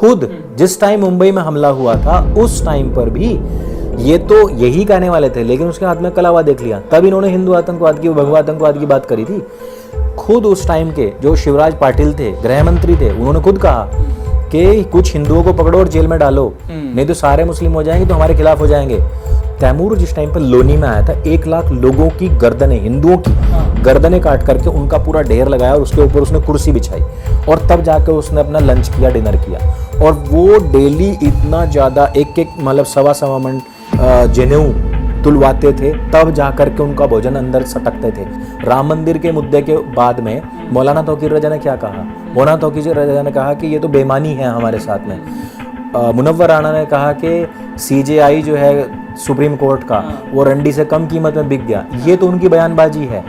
खुद जिस टाइम मुंबई में हमला हुआ था उस टाइम पर भी ये तो यही कहने वाले थे, लेकिन उसके हाथ में कलावा देख लिया, तब इन्होंने हिंदू आतंकवाद की, भगवा आतंकवाद की बात करी थी। खुद उस टाइम के जो शिवराज पाटिल थे, गृह मंत्री थे, उन्होंने खुद कहा कि कुछ हिंदुओं को पकड़ो और जेल में डालो, नहीं तो सारे मुस्लिम हो जाएंगे तो हमारे खिलाफ हो जाएंगे। तैमूर जिस टाइम पर लोनी में आया था, 1 लाख लोगों की गर्दनें, हिंदुओं की गर्दनें काट करके उनका पूरा ढेर लगाया और उसके ऊपर उसने कुर्सी बिछाई और तब जाकर उसने अपना लंच किया, डिनर किया। और वो डेली इतना ज्यादा एक मतलब सवा मन जनेऊ तुलवाते थे, तब जाकर के उनका भोजन अंदर सटकते थे। राम मंदिर के मुद्दे के बाद में मौलाना तौकीर रजा ने क्या कहा? मौलाना तौकीर रजा ने कहा कि ये तो बेईमानी है हमारे साथ में। मुनव्वर राणा ने कहा कि CJI जो है सुप्रीम कोर्ट का, वो रंडी से कम कीमत में बिक गया। ये तो उनकी बयानबाजी है।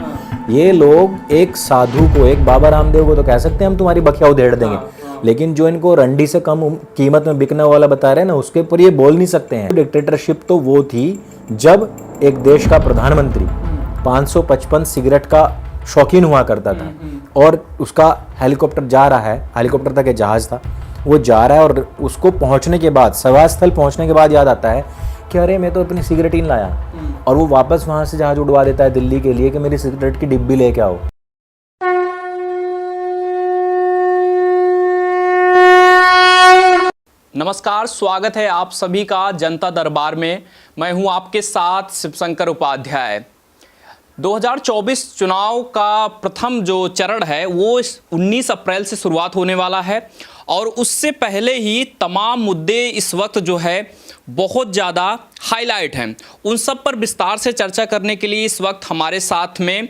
ये लोग एक साधु को, एक बाबा रामदेव को तो कह सकते हैं हम तुम्हारी बखिया उधेड़ देंगे, लेकिन जो इनको रंडी से कम कीमत में बिकने वाला बता रहे हैं ना, उसके ऊपर ये बोल नहीं सकते हैं। डिक्टेटरशिप तो वो थी जब एक देश का प्रधानमंत्री 555 सिगरेट का शौकीन हुआ करता था और उसका हेलीकॉप्टर जा रहा है, हेलीकॉप्टर तक एक जहाज था, वो जा रहा है और उसको पहुंचने के बाद, सभा स्थल पहुंचने के बाद याद आता है कि अरे मैं तो अपनी सिगरेट ही नहीं लाया, और वो वापस वहां से जहाज उड़वा देता है दिल्ली के लिए कि मेरी सिगरेट की डिब्बी लेके आओ। नमस्कार, स्वागत है आप सभी का जनता दरबार में। मैं हूं आपके साथ शिवशंकर उपाध्याय। 2024 चुनाव का प्रथम जो चरण है वो 19 अप्रैल से शुरुआत होने वाला है और उससे पहले ही तमाम मुद्दे इस वक्त जो है बहुत ज़्यादा हाईलाइट हैं। उन सब पर विस्तार से चर्चा करने के लिए इस वक्त हमारे साथ में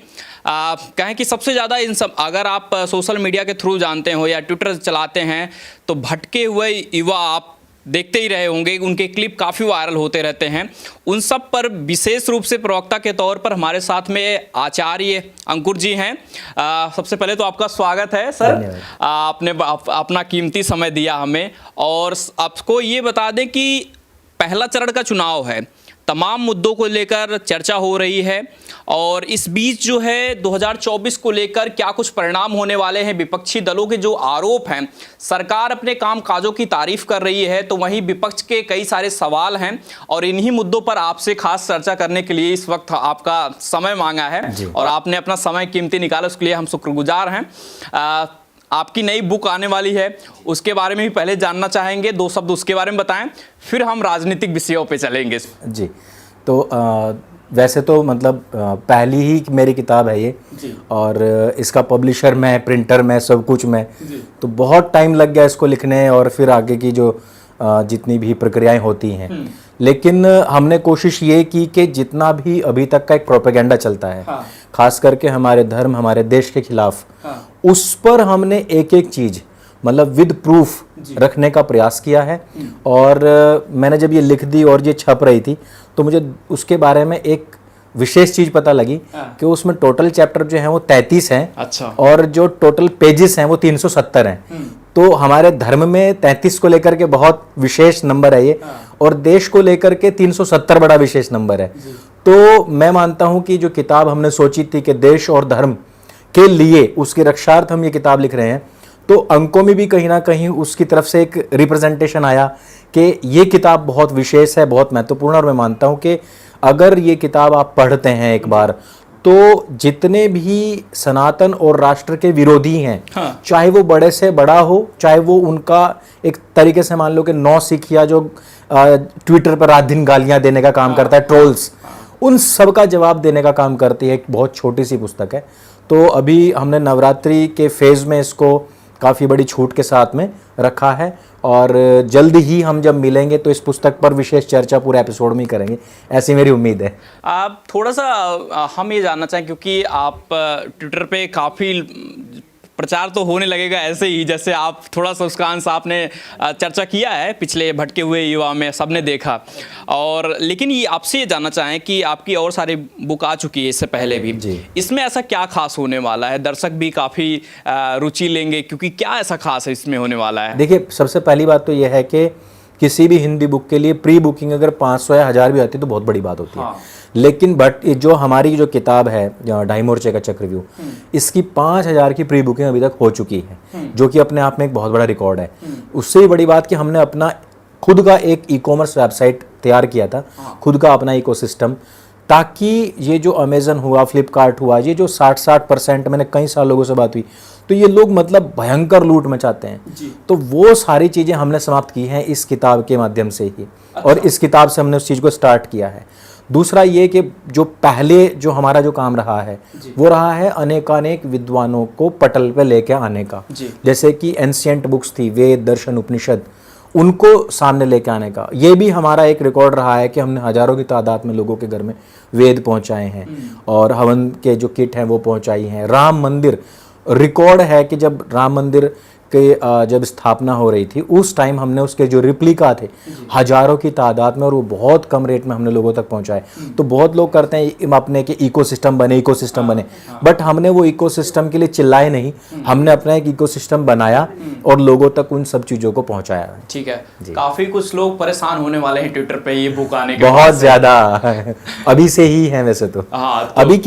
कहें कि सबसे ज़्यादा इन सब, अगर आप सोशल मीडिया के थ्रू जानते हो या ट्विटर चलाते हैं तो भटके हुए युवा आप देखते ही रहे होंगे, उनके क्लिप काफ़ी वायरल होते रहते हैं। उन सब पर विशेष रूप से प्रवक्ता के तौर पर हमारे साथ में आचार्य अंकुर जी हैं। सबसे पहले तो आपका स्वागत है सर। आपने अपना कीमती समय दिया हमें, और आपको ये बता दें कि पहला चरण का चुनाव है, तमाम मुद्दों को लेकर चर्चा हो रही है और इस बीच जो है 2024 को लेकर क्या कुछ परिणाम होने वाले हैं। विपक्षी दलों के जो आरोप हैं, सरकार अपने काम काजों की तारीफ कर रही है, तो वहीं विपक्ष के कई सारे सवाल हैं और इन्हीं मुद्दों पर आपसे खास चर्चा करने के लिए इस वक्त आपका समय मांगा है और आपने अपना समय कीमती निकाला, उसके लिए हम शुक्रगुजार हैं। आपकी नई बुक आने वाली है, उसके बारे में भी पहले जानना चाहेंगे, 2 शब्द उसके बारे में बताएं, फिर हम राजनीतिक विषयों पे चलेंगे। जी, तो वैसे तो मतलब पहली ही मेरी किताब है ये और इसका पब्लिशर मैं, प्रिंटर मैं, सब कुछ मैं, तो बहुत टाइम लग गया इसको लिखने और फिर आगे की जो जितनी भी प्रक्रियाएं होती हैं। लेकिन हमने कोशिश ये की कि जितना भी अभी तक का एक प्रोपेगेंडा चलता है, खास करके हमारे धर्म, हमारे देश के खिलाफ, उस पर हमने एक एक चीज मतलब विद प्रूफ रखने का प्रयास किया है। और मैंने जब ये लिख दी और ये छप रही थी तो मुझे उसके बारे में एक विशेष चीज पता लगी कि उसमें टोटल चैप्टर जो है वो 33 हैं। अच्छा। और जो टोटल पेजेस हैं वो 370 हैं। तो हमारे धर्म में 33 को लेकर के बहुत विशेष नंबर है ये, और देश को लेकर के 370 बड़ा विशेष नंबर है। तो मैं मानता हूं कि जो किताब हमने सोची थी कि देश और धर्म के लिए उसकी रक्षार्थ हम ये किताब लिख रहे हैं, तो अंकों में भी कहीं ना कहीं उसकी तरफ से एक रिप्रेजेंटेशन आया कि ये किताब बहुत विशेष है, बहुत महत्वपूर्ण। और मैं मानता हूं कि अगर ये किताब आप पढ़ते हैं एक बार, तो जितने भी सनातन और राष्ट्र के विरोधी हैं, चाहे वो बड़े से बड़ा हो, चाहे वो उनका एक तरीके से मान लो कि 9 सिखिया जो ट्विटर पर रात दिन गालियां देने का काम करता है, ट्रोल्स, उन सब का जवाब देने का काम करती है। एक बहुत छोटी सी पुस्तक है। तो अभी हमने नवरात्रि के फेज में इसको काफ़ी बड़ी छूट के साथ में रखा है और जल्द ही हम जब मिलेंगे तो इस पुस्तक पर विशेष चर्चा पूरे एपिसोड में ही करेंगे, ऐसी मेरी उम्मीद है। आप थोड़ा सा हम ये जानना चाहें, क्योंकि आप ट्विटर पे काफ़ी प्रचार तो होने लगेगा ऐसे ही, जैसे आप थोड़ा सा उसका अंश आपने चर्चा किया है पिछले भटके हुए युवा में, सबने देखा। और लेकिन ये आपसे ये जानना चाहें कि आपकी और सारी बुक आ चुकी है इससे पहले भी, इसमें ऐसा क्या खास होने वाला है? दर्शक भी काफ़ी रुचि लेंगे, क्योंकि क्या ऐसा खास है इसमें होने वाला है? देखिए, सबसे पहली बात तो यह है कि किसी भी हिंदी बुक के लिए प्री बुकिंग अगर 500 या 1000 भी आती है तो बहुत बड़ी बात होती है। हाँ। लेकिन बट जो हमारी जो किताब है ढाई मोर्चे का चक्रव्यूह, इसकी 5000 की प्री बुकिंग अभी तक हो चुकी है, जो कि अपने आप में एक बहुत बड़ा रिकॉर्ड है। उससे भी बड़ी बात कि हमने अपना खुद का एक ई कॉमर्स वेबसाइट तैयार किया था, खुद का अपना इकोसिस्टम, ताकि ये जो अमेजन हुआ, फ्लिपकार्ट हुआ, ये जो 60% मैंने कई साल लोगों से बात हुई, तो ये लोग मतलब भयंकर लूट मचाते हैं, तो वो सारी चीज़ें हमने समाप्त की हैं इस किताब के माध्यम से ही। और इस किताब से हमने उस चीज़ को स्टार्ट किया है। दूसरा ये कि जो पहले जो हमारा जो काम रहा है वो रहा है अनेकानेक विद्वानों को पटल पे लेके आने का, जैसे कि एंशिएंट बुक्स थी, वेद, दर्शन, उपनिषद, उनको सामने लेके आने का। ये भी हमारा एक रिकॉर्ड रहा है कि हमने हजारों की तादाद में लोगों के घर में वेद पहुंचाए हैं और हवन के जो किट हैं वो पहुंचाई हैं। राम मंदिर रिकॉर्ड है कि जब राम मंदिर के जब स्थापना हो रही थी उस टाइम हमने उसके जो रिप्लिका थे हजारों की तादाद में, और वो बहुत कम रेट में हमने लोगों तक पहुंचाए। तो बहुत लोग करते हैं अपने के इकोसिस्टम बने, बट हमने वो इकोसिस्टम के लिए चिल्लाए नहीं, हमने अपना एक इकोसिस्टम बनाया और लोगों तक उन सब चीजों को पहुंचाया। ठीक है, काफी कुछ लोग परेशान होने वाले हैं ट्विटर पे ये बुक आने के बहुत ज्यादा अभी से ही है वैसे तो। हाँ, तो अभी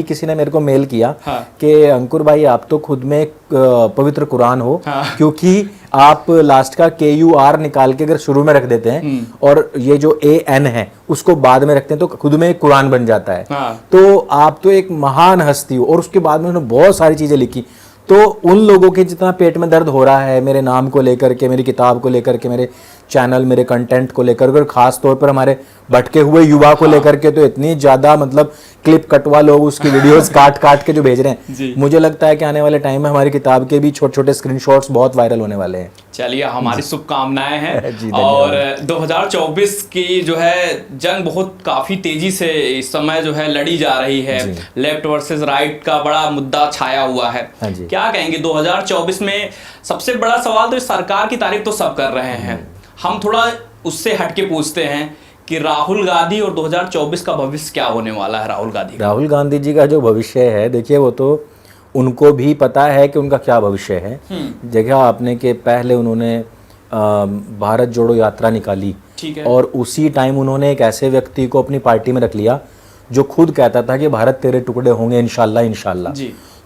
किसी ने मेरे को मेल किया कि अंकुर भाई आप तो खुद में पवित्र कुरान हो, क्योंकि आप लास्ट का KUR निकाल के अगर शुरू में रख देते हैं और ये जो AN है उसको बाद में रखते हैं तो खुद में एक कुरान बन जाता है। तो आप तो एक महान हस्ती हो। और उसके बाद में उन्होंने बहुत सारी चीजें लिखी। तो उन लोगों के जितना पेट में दर्द हो रहा है मेरे नाम को लेकर के, मेरी किताब को लेकर के, मेरे चैनल, मेरे कंटेंट को लेकर के, खास तौर पर हमारे भटके हुए युवा को लेकर के, तो इतनी ज्यादा मतलब क्लिप कटवा लोग उसकी वीडियोस काट के जो भेज रहे हैं, मुझे लगता है कि आने वाले टाइम में हमारी किताब के भी छोटे छोटे स्क्रीनशॉट्स बहुत वायरल होने वाले हैं। चलिए, हमारी शुभकामनाएं हैं। और 2024 की जो है जंग बहुत काफी तेजी से इस समय जो है लड़ी जा रही है। लेफ्ट वर्सेस राइट का बड़ा मुद्दा छाया हुआ है। क्या कहेंगे 2024 में? सबसे बड़ा सवाल तो इस सरकार की तारीफ तो सब कर रहे हैं, हम थोड़ा उससे हटके पूछते हैं कि राहुल गांधी और 2024 का भविष्य क्या होने वाला है? राहुल गांधी जी का जो भविष्य है, देखिए वो तो उनको भी पता है कि उनका क्या भविष्य है। देखा आपने कि पहले उन्होंने भारत जोड़ो यात्रा निकाली, और उसी टाइम उन्होंने एक ऐसे व्यक्ति को अपनी पार्टी में रख लिया जो खुद कहता था कि भारत तेरे टुकड़े होंगे इंशाल्लाह इंशाल्लाह।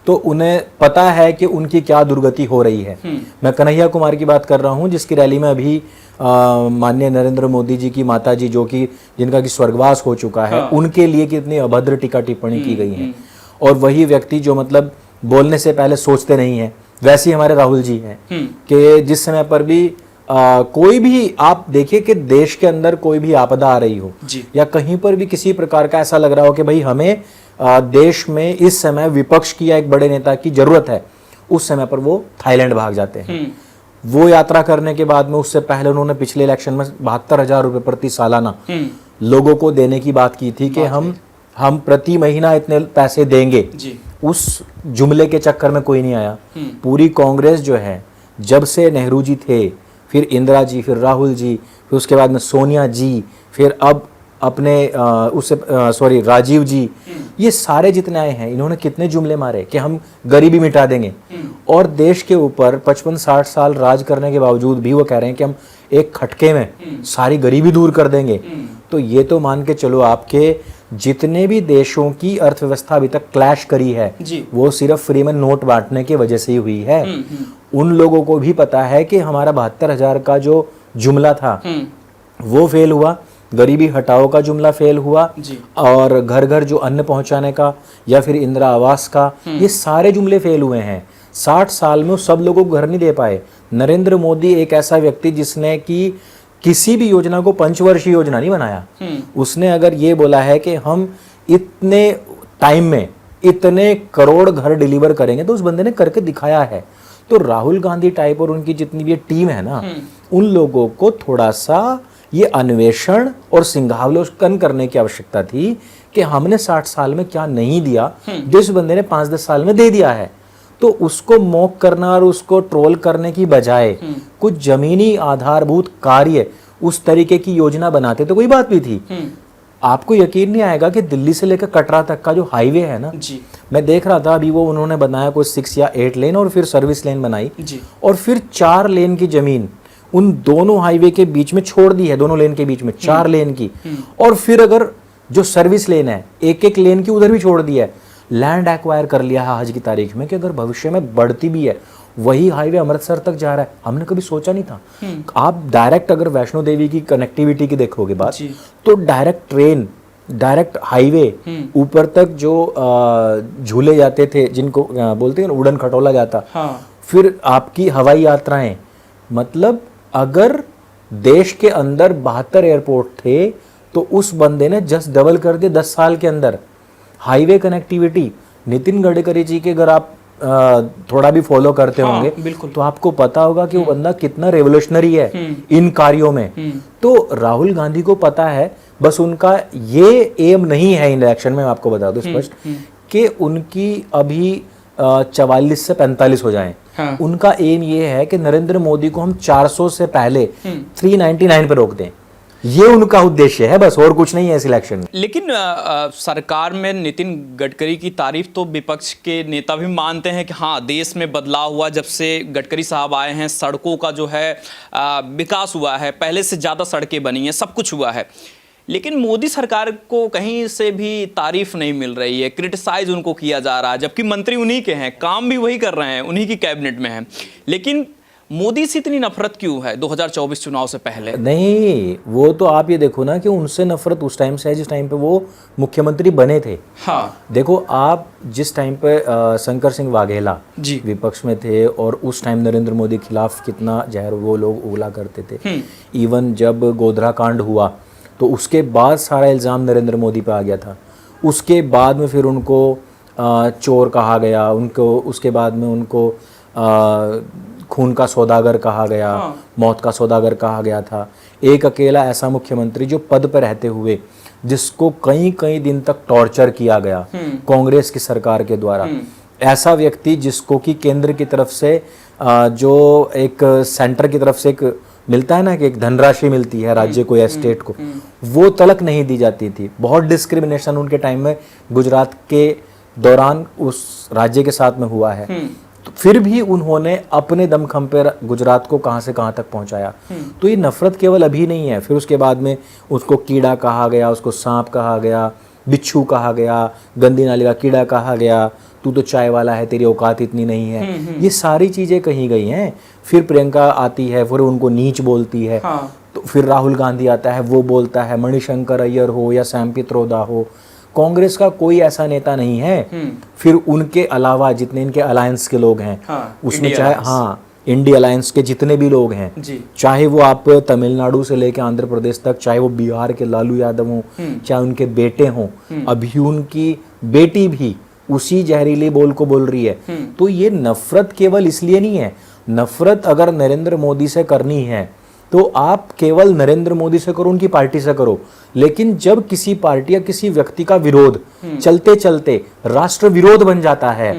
तो उन्हें पता है कि उनकी क्या दुर्गति हो रही है। मैं कन्हैया कुमार की बात कर रहा हूँ, जिसकी रैली में अभी माननीय नरेंद्र मोदी जी की माता जी, जो कि जिनका कि स्वर्गवास हो चुका है, उनके लिए कितनी अभद्र टीका टिप्पणी की गई है। और वही व्यक्ति जो मतलब बोलने से पहले सोचते नहीं है, वैसे ही हमारे राहुल जी हैं कि जिस समय पर भी कोई भी आप देखिए कि देश के अंदर कोई भी आपदा आ रही हो या कहीं पर भी किसी प्रकार का ऐसा लग रहा हो कि भाई हमें देश में इस समय विपक्ष की या एक बड़े नेता की जरूरत है, उस समय पर वो थाईलैंड भाग जाते हैं। वो यात्रा करने के बाद में उससे पहले उन्होंने पिछले इलेक्शन में 72,000 रुपए प्रति सालाना लोगों को देने की बात की थी कि हम प्रति महीना इतने पैसे देंगे। उस जुमले के चक्कर में कोई नहीं आया। पूरी कांग्रेस जो है, जब से नेहरू जी थे, फिर इंदिरा जी, फिर राहुल जी, फिर उसके बाद में सोनिया जी, फिर अब अपने राजीव जी, ये सारे जितने आए हैं, इन्होंने कितने जुमले मारे कि हम गरीबी मिटा देंगे। और देश के ऊपर 55-60 साल राज करने के बावजूद भी वो कह रहे हैं कि हम एक खटके में सारी गरीबी दूर कर देंगे। तो ये तो मान के चलो आपके जितने भी देशों की अर्थव्यवस्था अभी तक क्लैश करी है, वो सिर्फ फ्री में नोट बांटने की वजह से ही हुई है। उन लोगों को भी पता है कि हमारा 72,000 का जो जुमला था वो फेल हुआ, गरीबी हटाओ का जुमला फेल हुआ, और घर घर जो अन्न पहुंचाने का या फिर इंदिरा आवास का, ये सारे जुमले फेल हुए हैं। 60 साल में सब लोगों को घर नहीं दे पाए। नरेंद्र मोदी एक ऐसा व्यक्ति जिसने कि किसी भी योजना को पंचवर्षीय योजना नहीं बनाया। उसने अगर ये बोला है कि हम इतने टाइम में इतने करोड़ घर डिलीवर करेंगे, तो उस बंदे ने करके दिखाया है। तो राहुल गांधी टाइप और उनकी जितनी भी टीम है ना, उन लोगों को थोड़ा सा ये अन्वेषण और सिंहावलोकन करने की आवश्यकता थी कि हमने 60 साल में क्या नहीं दिया जो इस बंदे ने 5-10 साल में दे दिया है। तो उसको मॉक करना और उसको ट्रोल करने की बजाय कुछ जमीनी आधारभूत कार्य उस तरीके की योजना बनाते तो कोई बात भी थी। आपको यकीन नहीं आएगा कि दिल्ली से लेकर कटरा तक का जो हाईवे है ना, मैं देख रहा था अभी, वो उन्होंने बनाया कोई 6 या 8 लेन और फिर सर्विस लेन बनाई, और फिर 4 लेन की जमीन उन दोनों हाईवे के बीच में छोड़ दी है, दोनों लेन के बीच में 4 लेन की, और फिर अगर जो सर्विस लेन है एक एक लेन की उधर भी छोड़ दी है, लैंड एक्वायर कर लिया है आज की तारीख में कि अगर भविष्य में बढ़ती भी है वही हाईवे अमृतसर तक जा रहा है। हमने कभी सोचा नहीं था। आप डायरेक्ट अगर वैष्णो देवी की कनेक्टिविटी की देखोगे बात, तो डायरेक्ट ट्रेन, डायरेक्ट हाईवे, ऊपर तक जो झूले जाते थे जिनको बोलते हैं उड़न खटोला जाता, फिर आपकी हवाई यात्राएं, मतलब अगर देश के अंदर 72 एयरपोर्ट थे तो उस बंदे ने जस्ट डबल कर दिया 10 साल के अंदर। हाईवे कनेक्टिविटी, नितिन गडकरी जी के अगर आप थोड़ा भी फॉलो करते होंगे तो आपको पता होगा कि वो बंदा कितना रेवोल्यूशनरी है इन कार्यों में। तो राहुल गांधी को पता है, बस उनका ये एम नहीं है इन इलेक्शन में, मैं आपको बता दूं स्पष्ट, कि उनकी अभी 44 से 45 हो जाएं। उनका एम ये है कि नरेंद्र मोदी को हम 400 से पहले 399 पे रोक दें। ये उनका उद्देश्य है, बस और कुछ नहीं है इस इलेक्शन में। लेकिन सरकार में नितिन गडकरी की तारीफ तो विपक्ष के नेता भी मानते हैं कि हाँ, देश में बदलाव हुआ जब से गडकरी साहब आए हैं, सड़कों का जो है विकास हुआ है, पहले से ज़्यादा सड़कें बनी हैं, सब कुछ हुआ है। लेकिन मोदी सरकार को कहीं से भी तारीफ नहीं मिल रही है, क्रिटिसाइज उनको किया जा रहा है, जबकि मंत्री उन्हीं के हैं, काम भी वही कर रहे हैं, उन्हीं की कैबिनेट में हैं। लेकिन मोदी से इतनी नफरत क्यों है 2024 चुनाव से पहले? नहीं, वो तो आप ये देखो ना कि उनसे नफरत उस टाइम से है जिस टाइम पे वो मुख्यमंत्री बने थे। हाँ, देखो आप जिस टाइम पे शंकर सिंह वाघेला जी विपक्ष में थे और उस टाइम नरेंद्र मोदी के खिलाफ कितना जहर वो लोग उगला करते थे। इवन जब गोधरा कांड हुआ तो उसके बाद सारा इल्ज़ाम नरेंद्र मोदी पे आ गया था। उसके बाद में फिर उनको चोर कहा गया, उनको उसके बाद में उनको खून का सौदागर कहा गया, मौत का सौदागर कहा गया था। एक अकेला ऐसा मुख्यमंत्री जो पद पर रहते हुए जिसको कई कई दिन तक टॉर्चर किया गया कांग्रेस की सरकार के द्वारा, ऐसा व्यक्ति जिसको कि केंद्र की तरफ से जो एक सेंटर की तरफ से एक मिलता है ना कि एक धनराशि मिलती है राज्य को या स्टेट को, वो तलक नहीं दी जाती थी। बहुत डिस्क्रिमिनेशन उनके टाइम में गुजरात के दौरान उस राज्य के साथ में हुआ है। तो फिर भी उन्होंने अपने दमखम पे गुजरात को कहां से कहां तक पहुंचाया। तो ये नफरत केवल अभी नहीं है, फिर उसके बाद में उसको कीड़ा कहा गया, उसको सांप कहा गया, बिच्छू कहा गया, गंदी नाली का कीड़ा कहा गया, तू तो चाय वाला है, तेरी औकात इतनी नहीं है। ये सारी चीजें कही गई हैं। फिर प्रियंका आती है, फिर उनको नीच बोलती है। तो फिर राहुल गांधी आता है, वो बोलता है, मणिशंकर अय्यर हो या सैम पित्रोदा हो, कांग्रेस का कोई ऐसा नेता नहीं है। फिर उनके अलावा जितने इनके अलायंस के लोग हैं, उसमें चाहे इंडिया अलायंस के जितने भी लोग हैं, चाहे वो आप तमिलनाडु से लेकर आंध्र प्रदेश तक, चाहे वो बिहार के लालू यादव हों, चाहे उनके बेटे हों, अभी उनकी बेटी भी उसी जहरीली बोल को बोल रही है। तो ये नफरत केवल इसलिए नहीं है। नफरत अगर नरेंद्र मोदी से करनी है तो आप केवल नरेंद्र मोदी से करो, उनकी पार्टी से करो। लेकिन जब किसी पार्टी या किसी व्यक्ति का विरोध चलते चलते राष्ट्र विरोध बन जाता है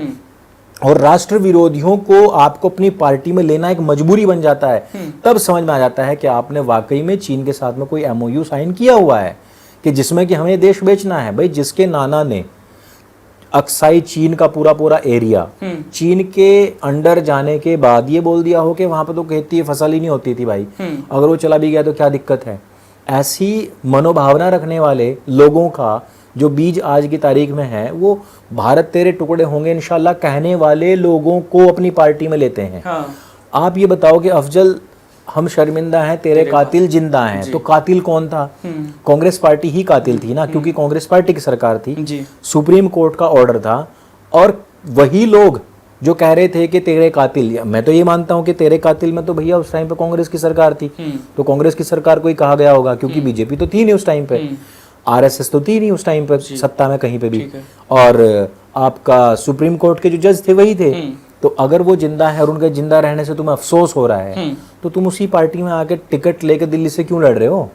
और राष्ट्र विरोधियों को आपको अपनी पार्टी में लेना एक मजबूरी बन जाता है, तब समझ में आ जाता है कि आपने वाकई में चीन के साथ में कोई MOU साइन किया हुआ है कि जिसमें कि हमें देश बेचना है। भाई, जिसके नाना ने अक्साई चीन का पूरा पूरा एरिया चीन के अंडर जाने के बाद ये बोल दिया हो कि वहां पर तो खेती फसल ही नहीं होती थी भाई, अगर वो चला भी गया तो क्या दिक्कत है। ऐसी मनोभावना रखने वाले लोगों का जो बीज आज की तारीख में है, वो भारत तेरे टुकड़े होंगे इंशाल्लाह कहने वाले लोगों को अपनी पार्टी में लेते हैं। आप ये बताओ कि अफजल, हम शर्मिंदा हैं, तेरे कातिल जिंदा हैं, तो कातिल कौन था? कांग्रेस पार्टी ही कातिल थी ना, क्योंकि कांग्रेस पार्टी की सरकार थी, सुप्रीम कोर्ट का ऑर्डर था। और वही लोग जो कह रहे थे कि तेरे कातिल, मैं तो ये मानता हूं कि तेरे कातिल में तो भैया उस टाइम पे कांग्रेस की सरकार थी, तो कांग्रेस की सरकार को ही कहा गया होगा, क्योंकि बीजेपी तो थी नहीं उस टाइम पे, RSS तो थी नहीं उस टाइम पे सत्ता में कहीं पे भी, और आपका सुप्रीम कोर्ट के जो जज थे वही थे। तो अगर वो जिंदा है और उनके जिंदा रहने से तुम्हें अफसोस हो रहा है, तो तुम उसी पार्टी में आके टिकट लेके दिल्ली से क्यों लड़ रहे हो?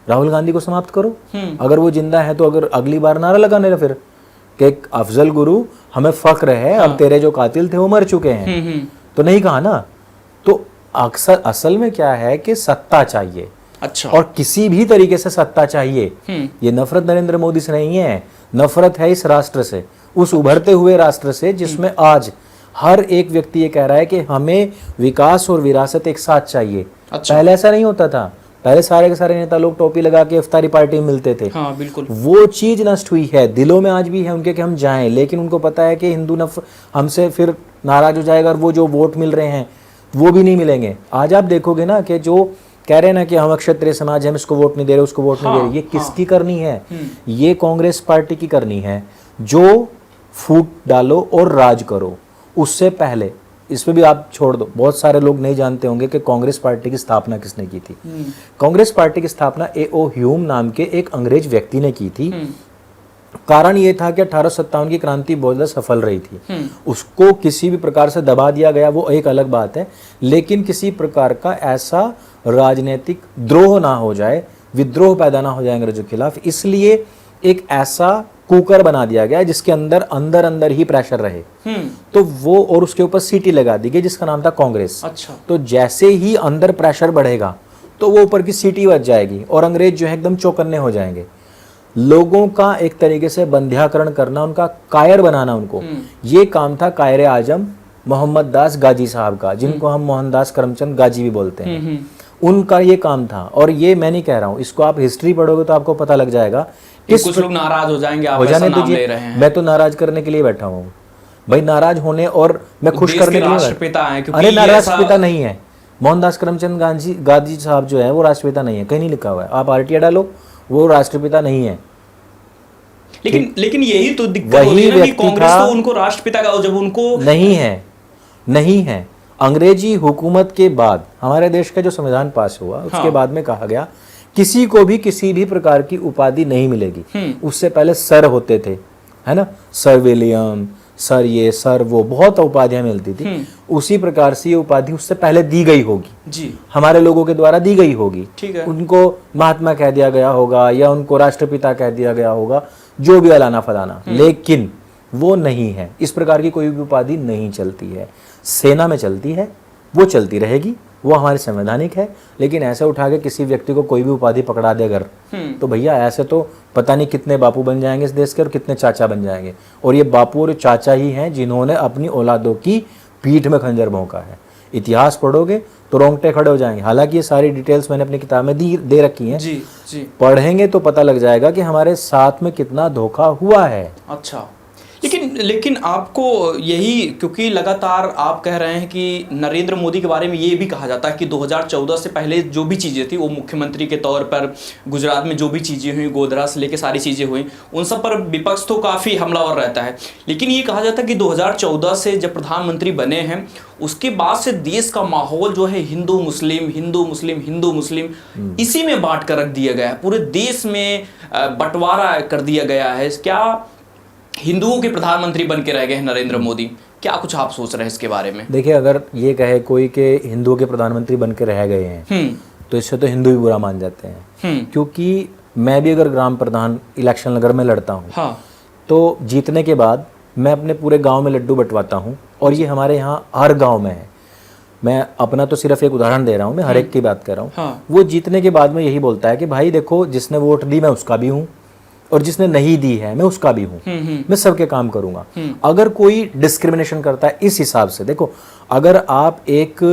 राहुल गांधी को समाप्त करो। अगर वो जिंदा है तो अगर अगली बार नारा लगाने फिर कि अफजल गुरु हमें फक्र है, अब तेरे जो कातिल थे वो मर चुके हैं, तो नहीं कहा ना। तो अक्सर असल में क्या है कि सत्ता चाहिए, अच्छा, और किसी भी तरीके से सत्ता चाहिए। ये नफरत नरेंद्र मोदी से नहीं है, नफरत है इस राष्ट्र से, उस उभरते हुए राष्ट्र से जिसमें आज हर एक व्यक्ति ये कह रहा है कि हमें विकास और विरासत एक साथ चाहिए। अच्छा। पहले ऐसा नहीं होता था, पहले सारे के सारे नेता लोग टोपी लगा के इफ्तारी पार्टी में मिलते थे। हाँ बिल्कुल। वो चीज नष्ट हुई है, दिलों में आज भी है उनके कि हम जाएं, लेकिन उनको पता है कि हिंदू हमसे फिर नाराज हो जाएगा और वो जो वोट मिल रहे हैं वो भी नहीं मिलेंगे। आज आप देखोगे ना कि जो कह रहे हैं ना कि हम क्षत्रिय समाज हम इसको वोट नहीं दे रहे, उसको वोट नहीं दे रहे, ये किसकी करनी है? ये कांग्रेस पार्टी की करनी है, जो फूट डालो और राज करो। उससे पहले इसमें भी आप छोड़ दो, बहुत सारे लोग नहीं जानते होंगे कि कांग्रेस पार्टी की स्थापना किसने की थी। कांग्रेस पार्टी की स्थापना A.O. ह्यूम नाम के एक अंग्रेज व्यक्ति ने की थी। कारण ये था कि 1857 की क्रांति बहुत ज्यादा सफल रही थी। उसको किसी भी प्रकार से दबा दिया गया, वो एक अलग बात है, लेकिन किसी प्रकार का ऐसा राजनीतिक द्रोह ना हो जाए, विद्रोह पैदा ना हो जाए अंग्रेजों के खिलाफ, इसलिए एक ऐसा कुकर बना दिया गया जिसके अंदर अंदर अंदर ही प्रेशर रहे। तो वो, और उसके ऊपर सीटी लगा दी गई जिसका नाम था कांग्रेस। अच्छा। तो जैसे ही अंदर प्रेशर बढ़ेगा तो वो ऊपर की सीटी बच जाएगी और अंग्रेज जो है एकदम चौकन्ने हो जाएंगे। लोगों का एक तरीके से बंध्याकरण करना, उनका कायर बनाना उनको, ये काम था कायर आजम मोहम्मद दास गाजी साहब का, जिनको हम मोहनदास करमचंद गाजी भी बोलते हैं। उनका ये काम था। और ये मैं नहीं कह रहा हूँ, इसको आप हिस्ट्री पढ़ोगे तो आपको पता लग जाएगा। कुछ लोग नाराज हो जाएंगे, आप ऐसा नाम ले रहे हैं। मैं तो नाराज करने के लिए बैठा हूँ भाई, नाराज होने और मैं खुश करने के लिए। राष्ट्रपिता हैं, क्योंकि अरे राष्ट्रपिता नहीं है, मोहनदास करमचंद गांधी साहब जो है वो राष्ट्रपिता नहीं है, कहीं नहीं लिखा हुआ है। आप आरटीआई डालो, वो राष्ट्रपिता नहीं है। लेकिन यही तो दिक्कत हो रही है ना कि कांग्रेस तो उनको राष्ट्रपिता का, जब उनको नहीं है। अंग्रेजी हुकूमत के बाद हमारे देश का जो संविधान पास हुआ, उसके बाद में कहा गया किसी को भी किसी भी प्रकार की उपाधि नहीं मिलेगी। उससे पहले सर होते थे, है ना, सर विलियम, सर ये, सर वो, बहुत उपाधियां मिलती थी। उसी प्रकार से ये उपाधि उससे पहले दी गई होगी जी, हमारे लोगों के द्वारा दी गई होगी। ठीक है। उनको महात्मा कह दिया गया होगा या उनको राष्ट्रपिता कह दिया गया होगा, जो भी अलाना फलाना, लेकिन वो नहीं है। इस प्रकार की कोई भी उपाधि नहीं चलती है। सेना में चलती है, वो चलती रहेगी, वो हमारी संवैधानिक है। लेकिन ऐसे उठा के किसी व्यक्ति को कोई भी उपाधि पकड़ा दे अगर, तो भैया ऐसे तो पता नहीं कितने बापू बन जाएंगे इस देश के और कितने चाचा बन जाएंगे। और ये बापू और चाचा ही हैं जिन्होंने अपनी औलादों की पीठ में खंजर भोंका है। इतिहास पढ़ोगे तो रोंगटे खड़े हो जाएंगे। हालांकि ये सारी डिटेल्स मैंने अपनी किताब में दे रखी हैं। जी जी, पढ़ेंगे तो पता लग जाएगा कि हमारे साथ में कितना धोखा हुआ है। अच्छा, लेकिन आपको यही, क्योंकि लगातार आप कह रहे हैं कि नरेंद्र मोदी के बारे में ये भी कहा जाता है कि 2014 से पहले जो भी चीज़ें थी, वो मुख्यमंत्री के तौर पर गुजरात में जो भी चीज़ें हुई, गोधरा से लेकर सारी चीज़ें हुई, उन सब पर विपक्ष तो काफ़ी हमलावर रहता है। लेकिन ये कहा जाता है कि 2014 से जब प्रधानमंत्री बने हैं, उसके बाद से देश का माहौल जो है हिंदू मुस्लिम हिंदू मुस्लिम हिंदू मुस्लिम इसी में बांट कर रख दिया गया है। पूरे देश में बंटवारा कर दिया गया है। क्या हिंदुओं के प्रधानमंत्री बन के रह गए हैं नरेंद्र मोदी? क्या कुछ आप सोच रहे हैं इसके बारे में? देखिए, अगर ये कहे कोई के हिंदुओं के प्रधानमंत्री बन के रह गए हैं तो इससे तो हिंदू भी बुरा मान जाते हैं। क्योंकि मैं भी अगर ग्राम प्रधान इलेक्शन नगर में लड़ता हूँ, हाँ, तो जीतने के बाद मैं अपने पूरे गांव में लड्डू बंटवाता हूँ। और ये हमारे यहाँ हर गांव में है। मैं अपना तो सिर्फ एक उदाहरण दे रहा हूँ, मैं हर एक की बात कर रहा हूँ। हाँ। वो जीतने के बाद में यही बोलता है कि भाई देखो, जिसने वोट दी मैं उसका भी हूँ और जिसने नहीं दी है मैं उसका भी हूँ, मैं सबके काम करूंगा। अगर कोई डिस्क्रिमिनेशन करता है इस हिसाब से, देखो, अगर आप एक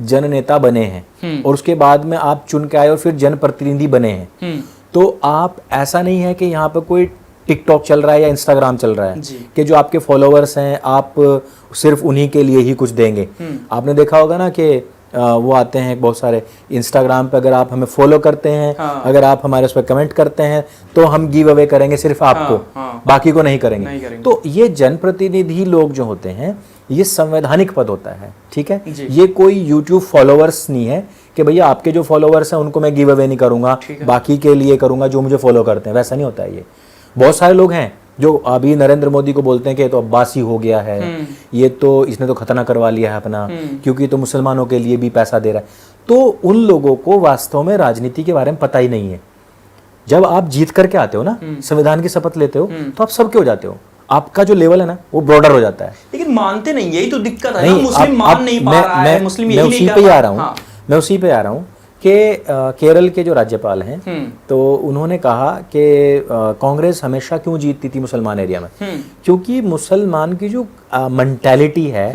जननेता बने हैं और उसके बाद में आप चुन के आए और फिर जनप्रतिनिधि बने हैं, तो आप, ऐसा नहीं है कि यहाँ पे कोई टिकटॉक चल रहा है या इंस्टाग्राम चल रहा है कि जो आपके फॉलोअर्स हैं आप सिर्फ उन्हीं के लिए ही कुछ देंगे। आपने देखा होगा ना कि वो आते हैं बहुत सारे इंस्टाग्राम पे, अगर आप हमें फॉलो करते हैं, हाँ, अगर आप हमारे उस पर कमेंट करते हैं तो हम गिव अवे करेंगे सिर्फ आपको, हाँ, बाकी को नहीं करेंगे। तो ये जनप्रतिनिधि लोग जो होते हैं, ये संवैधानिक पद होता है, ठीक है। ये कोई यूट्यूब फॉलोअर्स नहीं है कि भैया आपके जो फॉलोअर्स हैं उनको मैं गिव अवे नहीं करूंगा, बाकी के लिए करूंगा जो मुझे फॉलो करते हैं। वैसा नहीं होता है। ये बहुत सारे लोग हैं जो अभी नरेंद्र मोदी को बोलते हैं कि ये तो अब्बासी हो गया है, ये तो इसने तो खतना करवा लिया है अपना, क्योंकि तो मुसलमानों के लिए भी पैसा दे रहा है। तो उन लोगों को वास्तव में राजनीति के बारे में पता ही नहीं है। जब आप जीत करके आते हो ना, संविधान की शपथ लेते हो, तो आप सबके हो जाते हो। आपका जो लेवल है ना वो ब्रॉडर हो जाता है। लेकिन मानते नहीं, यही तो दिक्कत है ना। मुस्लिम मान नहीं पा रहा है, मुस्लिम मैं यही उसी नहीं पे कर आ रहा रहा हूँ। मैं उसी पे आ रहा हूँ कि केरल के जो राज्यपाल हैं तो उन्होंने कहा कि कांग्रेस हमेशा क्यों जीतती थी मुसलमान एरिया में, क्योंकि मुसलमान की जो मेंटालिटी है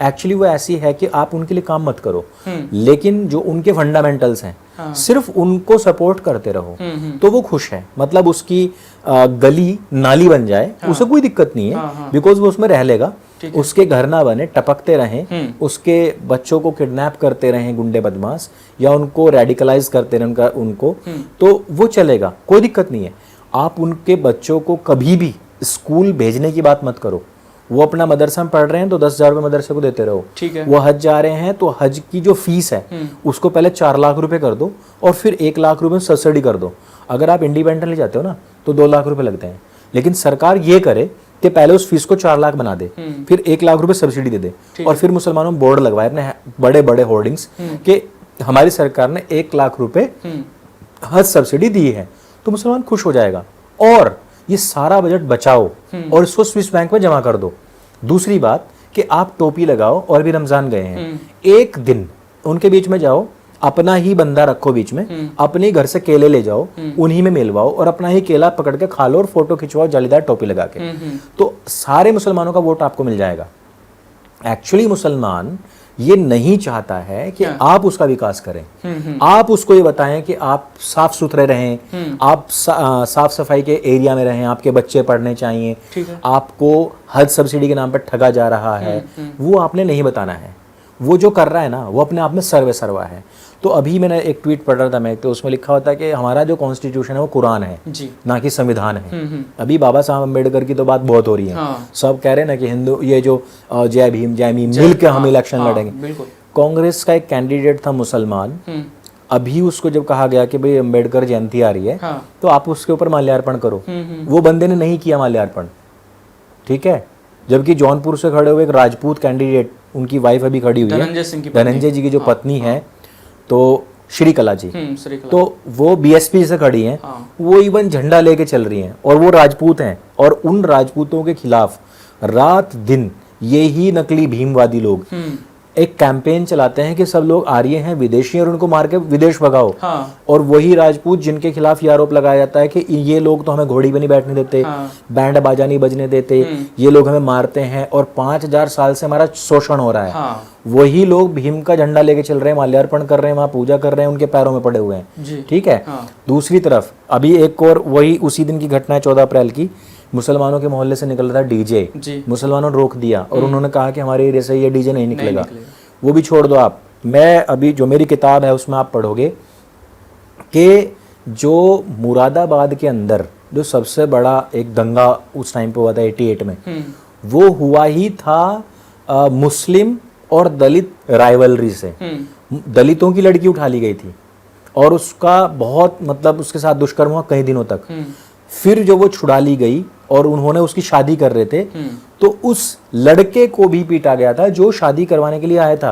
एक्चुअली वो ऐसी है कि आप उनके लिए काम मत करो, लेकिन जो उनके फंडामेंटल्स हैं सिर्फ उनको सपोर्ट करते रहो तो वो खुश है। मतलब उसकी गली नाली बन जाए उसे कोई दिक्कत नहीं है, बिकॉज वो उसमें रह लेगा, उसके घर ना बने, टपकते रहें, उसके बच्चों को किडनैप करते रहें गुंडे बदमाश या उनको रेडिकलाइज करते रहें उनको, तो वो चलेगा, कोई दिक्कत नहीं है। आप उनके बच्चों को कभी भी स्कूल भेजने की बात मत करो। वो अपना मदरसा में पढ़ रहे हैं तो 10,000 रुपये मदरसे को देते रहो। ठीक है। वो हज जा रहे हैं तो हज की जो फीस है उसको पहले 4 लाख रुपए कर दो और फिर 1 लाख रुपए सब्सिडी कर दो। अगर आप इंडिपेंडेंटली जाते हो ना तो 2 लाख रुपए लगते हैं, लेकिन सरकार ये करे कि पहले उस फीस को 4 लाख बना दे, फिर 1 लाख रुपए सब्सिडी दे दे, और फिर मुसलमानों में बोर्ड लगवाए अपने बड़े बड़े होर्डिंग्स कि हमारी सरकार ने 1 लाख रुपए हज सब्सिडी दी है, तो मुसलमान खुश हो जाएगा। और ये सारा बजट बचाओ और इसको स्विस बैंक में जमा कर दो। दूसरी बात कि आप टोपी लगाओ, और भी रमजान गए हैं, एक दिन उनके बीच में जाओ, अपना ही बंदा रखो बीच में, अपने घर से केले ले जाओ, उन्हीं में मिलवाओ और अपना ही केला पकड़ के खा लो और फोटो खिंचवाओ जालीदार टोपी लगा के, तो सारे मुसलमानों का वोट आपको मिल जाएगा। एक्चुअली मुसलमान ये नहीं चाहता है कि आप उसका विकास करें, आप उसको ये बताएं कि आप साफ सुथरे रहें, आप साफ सफाई के एरिया में रहें, आपके बच्चे पढ़ने चाहिए, आपको हज सब्सिडी के नाम पर ठगा जा रहा है, वो आपने नहीं बताना है। वो जो कर रहा है ना वो अपने आप में सर्वे सर्वा है। तो अभी मैंने एक ट्वीट पढ़ रहा था मैं, तो उसमें लिखा होता है कि हमारा जो कॉन्स्टिट्यूशन है वो कुरान है जी, ना कि संविधान है। अभी बाबा साहब अम्बेडकर की तो बात बहुत हो रही है, सब कह रहे हैं ना कि हिंदू ये जो जय भीम जय भीम मिल के हम इलेक्शन लड़ेंगे। कांग्रेस का एक कैंडिडेट था मुसलमान, अभी उसको जब कहा गया कि भाई अम्बेडकर जयंती आ रही है तो आप उसके ऊपर माल्यार्पण करो, वो बंदे ने नहीं किया माल्यार्पण, ठीक है। जबकि जौनपुर से खड़े हुए एक राजपूत कैंडिडेट, उनकी वाइफ अभी खड़ी हुई है, धनंजय जी की जो पत्नी है, तो श्रीकला जी, तो वो बीएसपी से खड़ी हैं, वो इवन झंडा लेके चल रही हैं और वो राजपूत हैं, और उन राजपूतों के खिलाफ रात दिन यही नकली भीमवादी लोग एक कैंपेन चलाते हैं कि सब लोग आर्य हैं, विदेशी, और उनको मार के विदेश भगाओ। और वही राजपूत जिनके खिलाफ ये आरोप लगाया जाता है कि ये लोग तो हमें घोड़ी भी नहीं बैठने देते, बैंड बाजा नहीं बजने देते, ये लोग हमें मारते हैं और 5000 साल से हमारा शोषण हो रहा है, वही लोग भीम का झंडा लेके चल रहे हैं, माल्यार्पण कर रहे हैं, वहां पूजा कर रहे हैं, उनके पैरों में पड़े हुए हैं, ठीक है। दूसरी तरफ अभी एक और वही उसी दिन की घटना है 14 अप्रैल की, मुसलमानों के मोहल्ले से निकल रहा था डीजे, मुसलमानों ने रोक दिया और उन्होंने कहा कि हमारे एरिया से ये डीजे नहीं निकलेगा। वो भी छोड़ दो आप, मैं अभी जो मेरी किताब है उसमें आप पढ़ोगे कि जो मुरादाबाद के अंदर जो सबसे बड़ा एक दंगा उस टाइम पे हुआ था 88 में, वो हुआ ही था मुस्लिम और दलित राइवलरी से। दलितों की लड़की उठा ली गई थी और उसका बहुत मतलब उसके साथ दुष्कर्म हुआ कई दिनों तक। फिर जो वो छुड़ा ली गई और उन्होंने उसकी शादी कर रहे थे, तो उस लड़के को भी पीटा गया था जो शादी करवाने के लिए आया था,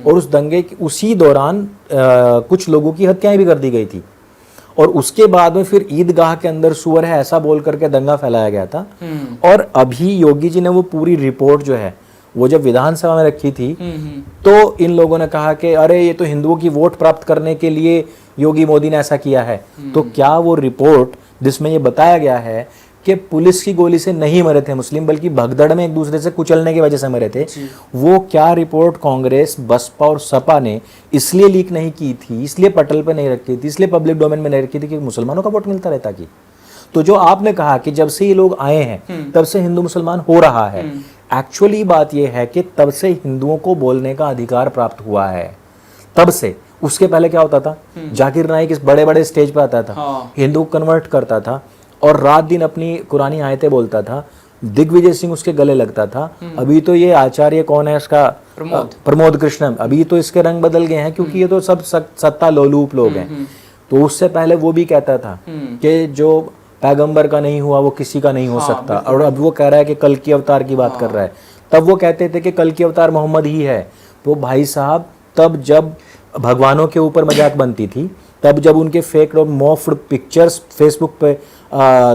और उस दंगे उसी दौरान कुछ लोगों की हत्याएं भी कर दी गई थी। और उसके बाद में फिर ईदगाह के अंदर सुअर है ऐसा बोल करके दंगा फैलाया गया था। और अभी योगी जी ने वो पूरी रिपोर्ट जो है वो जब विधानसभा में रखी थी, तो इन लोगों ने कहा कि अरे ये तो हिंदुओं की वोट प्राप्त करने के लिए योगी मोदी ने ऐसा किया है। तो क्या वो रिपोर्ट जिसमें ये बताया गया है कि पुलिस की गोली से नहीं मरे थे मुस्लिम, बल्कि भगदड़ में एक दूसरे से कुचलने की वजह से मरे थे, वो क्या रिपोर्ट कांग्रेस, बसपा और सपा ने इसलिए लीक नहीं की थी, इसलिए पटल पे नहीं रखी थी, इसलिए पब्लिक डोमेन में नहीं रखी थी कि मुसलमानों का वोट मिलता रहता कि। तो जो आपने कहा कि जब से ये लोग आए हैं तब से हिंदू मुसलमान हो रहा है, एक्चुअली बात यह है कि तब से हिंदुओं को बोलने का अधिकार प्राप्त हुआ है, तब से। उसके पहले क्या होता था, जाकिर नाइक इस बड़े बड़े स्टेज पर आता था, हिंदू कन्वर्ट करता था और रात दिन अपनी कुरानी आयतें बोलता था, दिग्विजय सिंह उसके गले लगता था। अभी तो ये आचार्य कौन है इसका, प्रमोद कृष्णम, अभी तो इसके रंग बदल गए हैं क्योंकि ये तो सब सत्ता लोलूप लोग हैं। तो उससे पहले वो भी कहता था कि जो पैगंबर का नहीं हुआ वो किसी का नहीं हो सकता, और अब वो कह रहा है कि कल की अवतार की बात कर रहा है। तब वो कहते थे कि कल की अवतार मोहम्मद ही है। तो भाई साहब, तब जब भगवानों के ऊपर मजाक बनती थी, तब जब उनके फेक और मॉफ्ड पिक्चर्स फेसबुक पे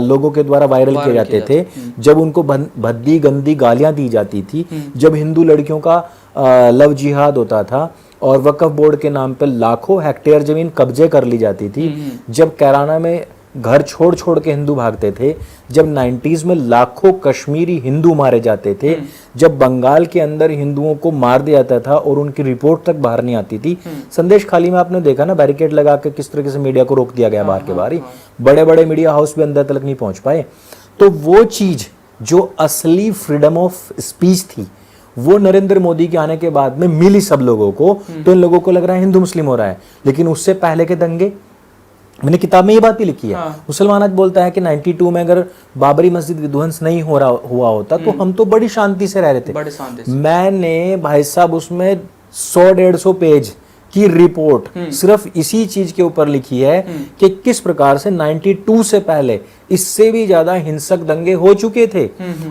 लोगों के द्वारा वायरल किए जाते थे, जब उनको भद्दी गंदी गालियां दी जाती थी, जब हिंदू लड़कियों का लव जिहाद होता था, और वक्फ बोर्ड के नाम पे लाखों हेक्टेयर जमीन कब्जे कर ली जाती थी, जब कैराना में घर छोड़ छोड़ के हिंदू भागते थे, जब 90s में लाखों कश्मीरी हिंदू मारे जाते थे, जब बंगाल के अंदर हिंदुओं को मार दिया जाता था और उनकी रिपोर्ट तक बाहर नहीं आती थी। संदेश खाली में आपने देखा ना, बैरिकेड लगा के किस तरीके से मीडिया को रोक दिया गया बाहर के बाहर ही, बड़े बड़े मीडिया हाउस भी अंदर तक नहीं पहुंच पाए। तो वो चीज जो असली फ्रीडम ऑफ स्पीच थी वो नरेंद्र मोदी के आने के बाद में मिली सब लोगों को। तो इन लोगों को लग रहा है हिंदू मुस्लिम हो रहा है, लेकिन उससे पहले के दंगे, मैंने किताब में ये बात भी लिखी है। मुसलमान आज बोलता है कि 92 में अगर बाबरी मस्जिद विध्वंस नहीं हुआ होता तो हम तो बड़ी शांति से रह रहे थे। बड़े शांति से। मैंने भाई साहब उसमें 100-150 पेज की रिपोर्ट सिर्फ इसी चीज के ऊपर लिखी है कि किस प्रकार से 92 से पहले इससे भी ज्यादा हिंसक दंगे हो चुके थे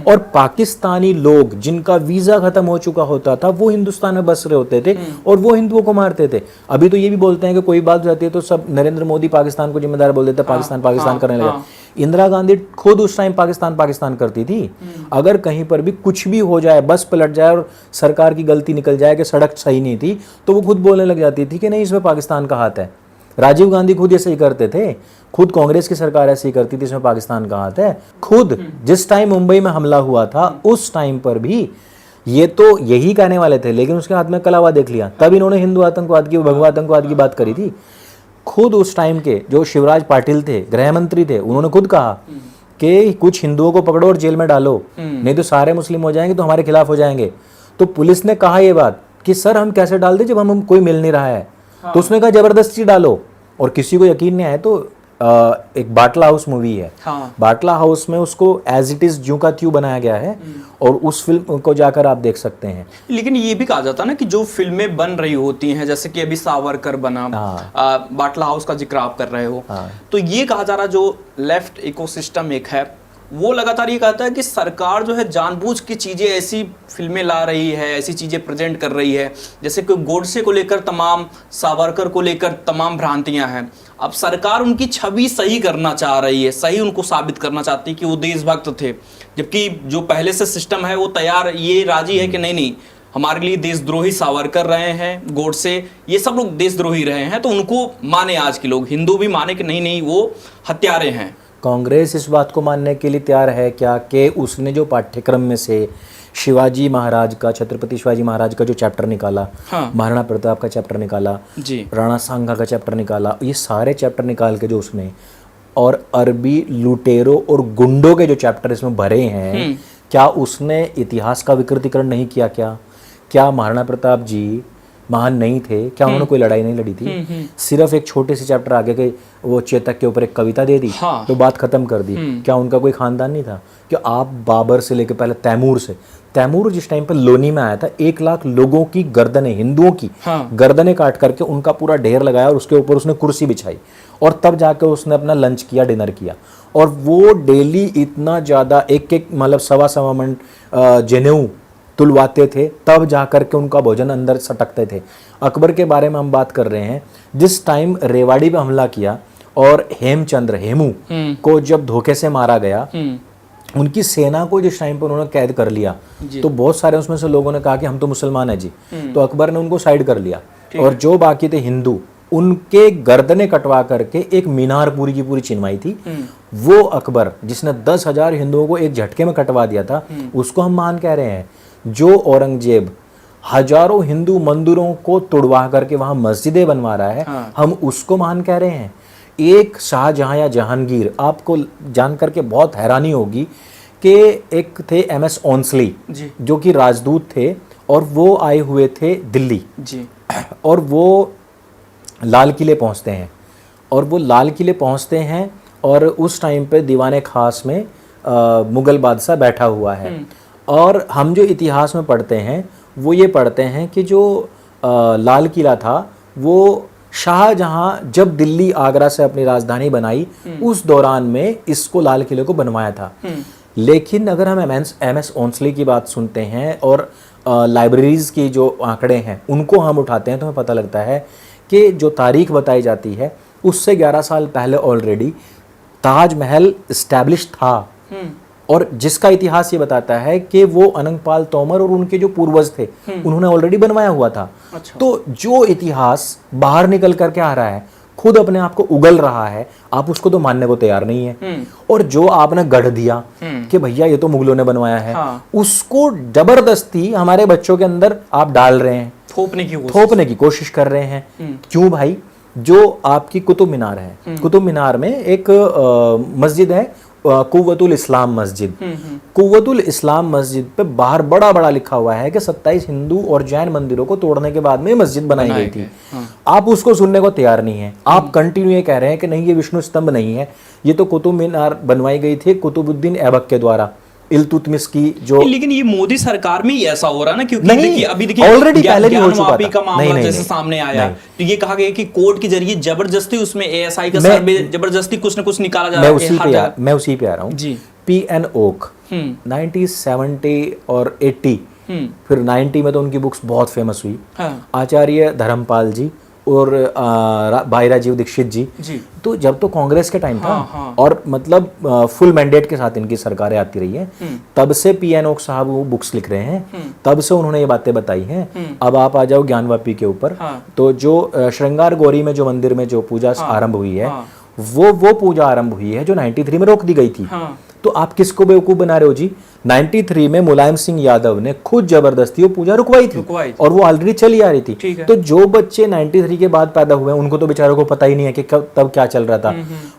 और पाकिस्तानी लोग जिनका वीजा खत्म हो चुका होता था वो हिंदुस्तान में बस रहे होते थे और वो हिंदुओं को मारते थे। अभी तो ये भी बोलते हैं कि कोई बात हो जाती है तो सब नरेंद्र मोदी पाकिस्तान को जिम्मेदार बोल देता, पाकिस्तान पाकिस्तान करने लगा। इंदिरा गांधी खुद उस टाइम पाकिस्तान पाकिस्तान करती थी। अगर कहीं पर भी कुछ भी हो जाए, बस पलट जाए और सरकार की गलती निकल जाए कि सड़क सही नहीं थी, तो वो खुद बोलने लग जाती थी कि नहीं इसमें पाकिस्तान का हाथ है। राजीव गांधी खुद ऐसे ही करते थे, खुद कांग्रेस की सरकार ऐसे ही करती थी, इसमें पाकिस्तान का हाथ है। खुद जिस टाइम मुंबई में हमला हुआ था उस टाइम पर भी ये तो यही कहने वाले थे, लेकिन उसके हाथ में कलावा देख लिया, तब इन्होंने हिंदू आतंकवाद की, भगवा आतंकवाद की बात करी थी। खुद उस टाइम के जो शिवराज पाटिल थे, गृह मंत्री थे, उन्होंने खुद कहा कि कुछ हिंदुओं को पकड़ो और जेल में डालो, नहीं तो सारे मुस्लिम हो जाएंगे तो हमारे खिलाफ हो जाएंगे। तो पुलिस ने कहा ये बात कि सर हम कैसे डाल दें जब हम कोई मिल नहीं रहा है। तो उसने कहा जबरदस्ती डालो, और किसी को यकीन नहीं आया तो एक बाटला हाउस मूवी है, बाटला हाउस में उसको एज इट इज ज्यों का त्यों बनाया गया है और उस फिल्म को जाकर आप देख सकते हैं। लेकिन ये भी कहा जाता है ना कि जो फिल्में बन रही होती हैं, जैसे कि अभी सावरकर बना, बाटला हाउस का जिक्र आप कर रहे हो, तो ये कहा जा रहा जो लेफ्ट इकोसिस्टम एक है वो लगातार ये कहता है कि सरकार जो है जानबूझ के चीज़ें ऐसी फिल्में ला रही है, ऐसी चीज़ें प्रेजेंट कर रही है, जैसे कि गोडसे को लेकर तमाम, सावरकर को लेकर तमाम भ्रांतियां हैं। अब सरकार उनकी छवि सही करना चाह रही है, सही उनको साबित करना चाहती है कि वो देशभक्त थे, जबकि जो पहले से सिस्टम है वो तैयार, ये राजी है कि नहीं नहीं हमारे लिए देशद्रोही सावरकर रहे हैं, गोडसे, ये सब लोग देशद्रोही रहे हैं, तो उनको माने आज के लोग, हिंदू भी माने कि नहीं नहीं वो हत्यारे हैं। कांग्रेस इस बात को मानने के लिए तैयार है क्या कि उसने जो पाठ्यक्रम में से शिवाजी महाराज का, छत्रपति शिवाजी महाराज का जो चैप्टर निकाला, महाराणा प्रताप का चैप्टर निकाला, राणा सांगा का चैप्टर निकाला, ये सारे चैप्टर निकाल के जो उसने, और अरबी लुटेरों और गुंडों के जो चैप्टर इसमें भरे हैं, क्या उसने इतिहास का विकृतीकरण नहीं किया? क्या महाराणा प्रताप जी महान नहीं थे? क्या उन्होंने कोई लड़ाई नहीं लड़ी थी? सिर्फ एक छोटे से चैप्टर आगे के वो चेतक के ऊपर एक कविता दे दी तो बात खत्म कर दी। क्या उनका कोई खानदान नहीं था? क्या आप बाबर से लेकर पहले तैमूर जिस टाइम पर लोनी में आया था, 1 लाख लोगों की गर्दनें, हिंदुओं की गर्दनें काट करके उनका पूरा ढेर लगाया और उसके ऊपर उसने कुर्सी बिछाई और तब जाकर उसने अपना लंच किया, डिनर किया। और वो डेली इतना ज्यादा एक मतलब 1.25 मन जनेऊ तुलवाते थे, तब जाकर के उनका भोजन अंदर सटकते थे। अकबर के बारे में हम बात कर रहे हैं, जिस टाइम रेवाड़ी पे हमला किया और हेमू को जब धोखे से मारा गया, उनकी सेना को जिस टाइम पर उन्होंने कैद कर लिया तो बहुत सारे उसमें से लोगों ने कहा कि हम तो मुसलमान हैं जी, तो अकबर ने उनको साइड कर लिया और जो बाकी थे हिंदू, उनके गर्दनें कटवा करके एक मीनार पूरी की पूरी चिनवाई थी। वो अकबर जिसने 10,000 हिंदुओं को एक झटके में कटवा दिया था, उसको हम महान कह रहे हैं। जो औरंगजेब हजारों हिंदू मंदिरों को तोड़वा करके वहां मस्जिदें बनवा रहा है, हम उसको महान कह रहे हैं। एक शाहजहां या जहांगीर, आपको जान करके बहुत हैरानी होगी कि एक थे MS ओंसली जो कि राजदूत थे और वो आए हुए थे दिल्ली जी, और वो लाल किले पहुंचते हैं और उस टाइम पे दीवाने खास में मुगल बादशाह बैठा हुआ है। और हम जो इतिहास में पढ़ते हैं वो ये पढ़ते हैं कि जो लाल किला था वो शाहजहां जब दिल्ली आगरा से अपनी राजधानी बनाई उस दौरान में इसको लाल किले को बनवाया था। लेकिन अगर हम MS ओंसली की बात सुनते हैं और लाइब्रेरीज की जो आंकड़े हैं उनको हम उठाते हैं तो हमें पता लगता है कि जो तारीख बताई जाती है उससे 11 साल पहले ऑलरेडी ताजमहल इस्टेब्लिश था और जिसका इतिहास ये बताता है कि वो अनंगपाल तोमर और उनके जो पूर्वज थे उन्होंने ऑलरेडी बनवाया हुआ था। अच्छा। तो जो इतिहास बाहर निकल करके आ रहा है, खुद अपने आप को उगल रहा है, आप उसको तो मानने को तैयार नहीं है। और जो आपने गढ़ दिया कि भैया ये तो मुगलों ने बनवाया है, उसको जबरदस्ती हमारे बच्चों के अंदर आप डाल रहे हैं, थोपने की कोशिश कर रहे हैं। क्यों भाई? जो आपकी कुतुब मीनार है, कुतुब मीनार में एक मस्जिद है, कुव्वतुल इस्लाम मस्जिद। कुव्वतुल इस्लाम मस्जिद पे बाहर बड़ा बड़ा लिखा हुआ है कि 27 हिंदू और जैन मंदिरों को तोड़ने के बाद में मस्जिद बनाई गई थी। आप उसको सुनने को तैयार नहीं है। आप कंटिन्यू ये कह रहे हैं कि नहीं, ये विष्णु स्तंभ नहीं है, ये तो कुतुब मीनार बनवाई गई थी कुतुबुद्दीन ऐबक के द्वारा, इल्तुतमिश की जो। लेकिन ये मोदी सरकार में ही ऐसा हो रहा है ना, क्योंकि नहीं, अभी देखिए ऑलरेडी पहले भी हो चुका था। का मामला नहीं, जैसे सामने आया, तो ये कहा गया कि कोर्ट के जरिए जबरदस्ती उसमें एएसआई का सर्वे जबरदस्ती कुछ न कुछ निकाला जा रहा है। मैं उसी पे आ रहा हूँ जी। पीएन ओक 1970 और 80, फिर 90 में तो उनकी बुक्स बहुत फेमस हुई। आचार्य धर्मपाल जी और भाई राजीव दीक्षित जी। तो जब तो कांग्रेस के टाइम था और मतलब फुल मैंडेट के साथ इनकी सरकारें आती रही हैं, तब से पीएन ओक साहब वो बुक्स लिख रहे हैं, तब से उन्होंने ये बातें बताई हैं। अब आप आ जाओ ज्ञानवापी के ऊपर, तो जो श्रृंगार गौरी में जो मंदिर में जो पूजा आरंभ हुई है, वो पूजा आरंभ हुई है जो 93 में रोक दी गई थी। तो आप किसको बेवकूफ बना रहे हो जी? 93 में मुलायम सिंह यादव ने खुद जबरदस्ती वो पूजा रुकवाई थी और वो ऑलरेडी चली आ रही थी। तो जो बच्चे 93 के बाद पैदा हुए उनको तो बेचारों को पता ही नहीं है कि तब क्या चल रहा था।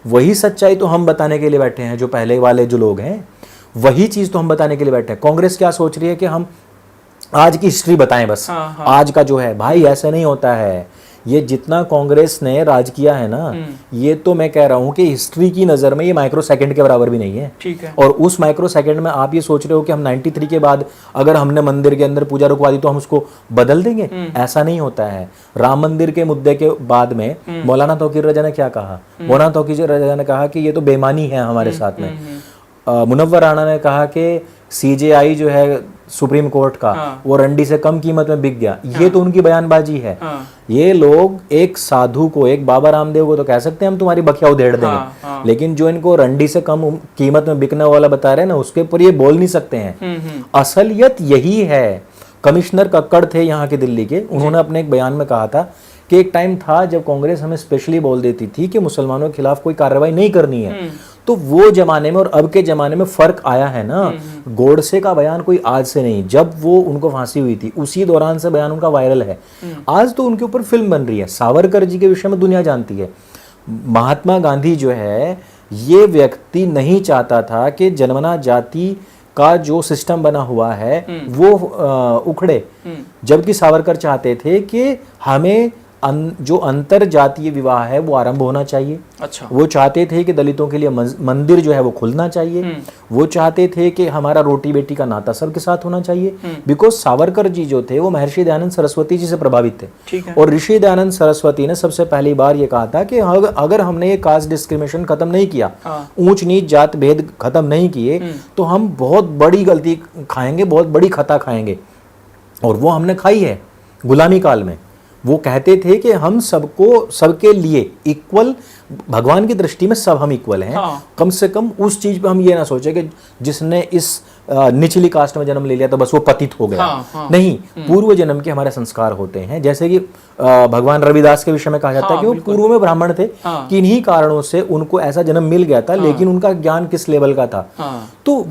वही सच्चाई तो हम बताने के लिए बैठे हैं, जो पहले वाले जो लोग हैं वही चीज तो हम बताने के लिए बैठे हैं। कांग्रेस क्या सोच रही है कि हम आज की हिस्ट्री बताएं बस। आज का जो है भाई ऐसा नहीं होता है। ये जितना कांग्रेस ने राज किया है ना, ये तो मैं कह रहा हूं कि हिस्ट्री की नजर में ये माइक्रो सेकंड के बराबर भी नहीं है। ठीक है। और उस माइक्रो सेकंड में आप ये सोच रहे हो कि हम 93 के बाद अगर हमने मंदिर के अंदर पूजा रुकवा दी तो हम उसको बदल देंगे? ऐसा नहीं होता है। राम मंदिर के मुद्दे के बाद में मौलाना तौकीर रजा ने क्या कहा? मौलाना तौकीर रजा ने कहा कि ये तो बेईमानी है हमारे साथ में। मुनव्वर राणा ने कहा कि सीजेआई जो है सुप्रीम कोर्ट का, वो रंडी से कम कीमत में बिक गया। ये तो उनकी बयानबाजी है। ये लोग एक साधु को, एक बाबा रामदेव को तो कह सकते हैं हम तुम्हारी बखिया उधेड़ देंगे, लेकिन जो इनको रंडी से कम कीमत में बिकने वाला बता रहे हैं ना, उसके ऊपर ये बोल नहीं सकते हैं। असलियत यही है। कमिश्नर कक्कड़ थे यहाँ के दिल्ली के, उन्होंने अपने एक बयान में कहा था कि एक टाइम था जब कांग्रेस हमें स्पेशली बोल देती थी कि मुसलमानों के खिलाफ कोई कार्रवाई नहीं करनी है। तो वो जमाने में और अब के जमाने में फर्क आया है ना। गोडसे का बयान कोई आज से नहीं, जब वो उनको फांसी हुई थी उसी दौरान से बयान उनका वायरल है। आज तो उनके ऊपर फिल्म बन रही है। सावरकर जी के विषय में दुनिया जानती है। महात्मा गांधी जो है, ये व्यक्ति नहीं चाहता था कि जनगणना जाति का जो सिस्टम बना हुआ है वो उखड़े, जबकि सावरकर चाहते थे कि हमें जो अंतर जातीय विवाह है वो आरंभ होना चाहिए। अच्छा। वो चाहते थे कि दलितों के लिए मंदिर जो है वो खुलना चाहिए। वो चाहते थे कि हमारा रोटी बेटी का नाता सबके साथ होना चाहिए। बिकॉज सावरकर जी जो थे वो महर्षि दयानंद सरस्वती जी से प्रभावित थे। ठीक है। और ऋषि दयानंद सरस्वती ने सबसे पहली बार ये कहा था कि अगर हमने ये कास्ट डिस्क्रिमिनेशन खत्म नहीं किया, ऊंच नीच जात भेद खत्म नहीं किए, तो हम बहुत बड़ी गलती खाएंगे, बहुत बड़ी खता खाएंगे। और वो हमने खाई है गुलामी काल में। वो कहते थे कि हम सबको, सबके लिए इक्वल, भगवान की दृष्टि में सब हम इक्वल हैं। कम से कम उस चीज पे हम ये ना सोचे कि जिसने इस निचली कास्ट में जन्म ले लिया तो बस वो पतित हो गया। नहीं, पूर्व जन्म के हमारे संस्कार होते हैं। जैसे कि भगवान रविदास के विषय में कहा जाता है कि वो पूर्व में ब्राह्मण थे, किन्हीं कारणों से उनको ऐसा जन्म मिल गया था, लेकिन उनका ज्ञान किस लेवल का था। तो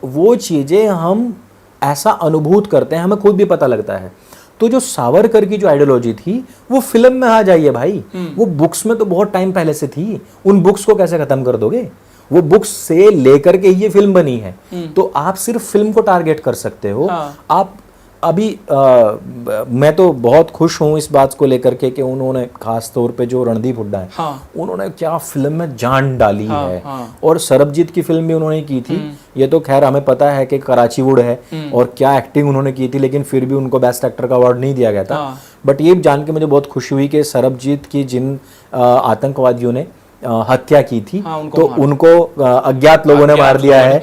वो चीजें हम ऐसा अनुभूत करते हैं, हमें खुद भी पता लगता है। तो जो सावरकर की जो आइडियोलॉजी थी वो फिल्म में आ जाइए भाई। वो बुक्स में तो बहुत टाइम पहले से थी। उन बुक्स को कैसे खत्म कर दोगे? वो बुक्स से लेकर के ये फिल्म बनी है। तो आप सिर्फ फिल्म को टारगेट कर सकते हो। आप अभी मैं तो बहुत खुश हूँ इस बात को लेकर के कि उन्होंने खास तौर पे जो रणदीप हुड्डा है, उन्होंने क्या फिल्म में जान डाली है। और सरबजीत की फिल्म भी उन्होंने की थी। ये तो खैर हमें पता है कि कराची वुड है और क्या एक्टिंग उन्होंने की थी, लेकिन फिर भी उनको बेस्ट एक्टर का अवार्ड नहीं दिया गया था। बट ये जान के मुझे बहुत खुशी हुई कि सरबजीत की जिन आतंकवादियों ने हत्या की थी, तो उनको अज्ञात लोगों ने मार दिया है।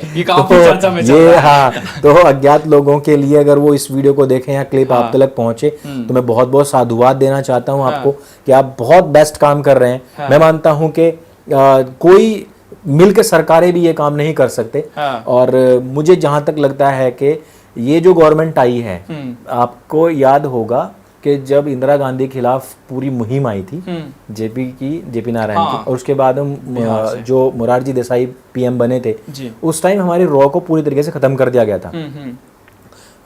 तो अज्ञात लोगों के लिए अगर वो इस वीडियो को देखें या क्लिप आप तक पहुंचे, तो मैं बहुत बहुत साधुवाद देना चाहता हूं आपको कि आप बहुत बेस्ट काम कर रहे हैं। मैं मानता हूं कि कोई मिलकर सरकारें भी ये काम नहीं कर सकते। हाँ। और मुझे जहां तक लगता है कि ये जो गवर्नमेंट आई है, आपको याद होगा कि जब इंदिरा गांधी के खिलाफ पूरी मुहिम आई थी, जेपी नारायण हाँ। की, और उसके बाद जो मोरारजी देसाई पीएम बने थे, जी। उस टाइम हमारी रॉ को पूरी तरीके से खत्म कर दिया गया था।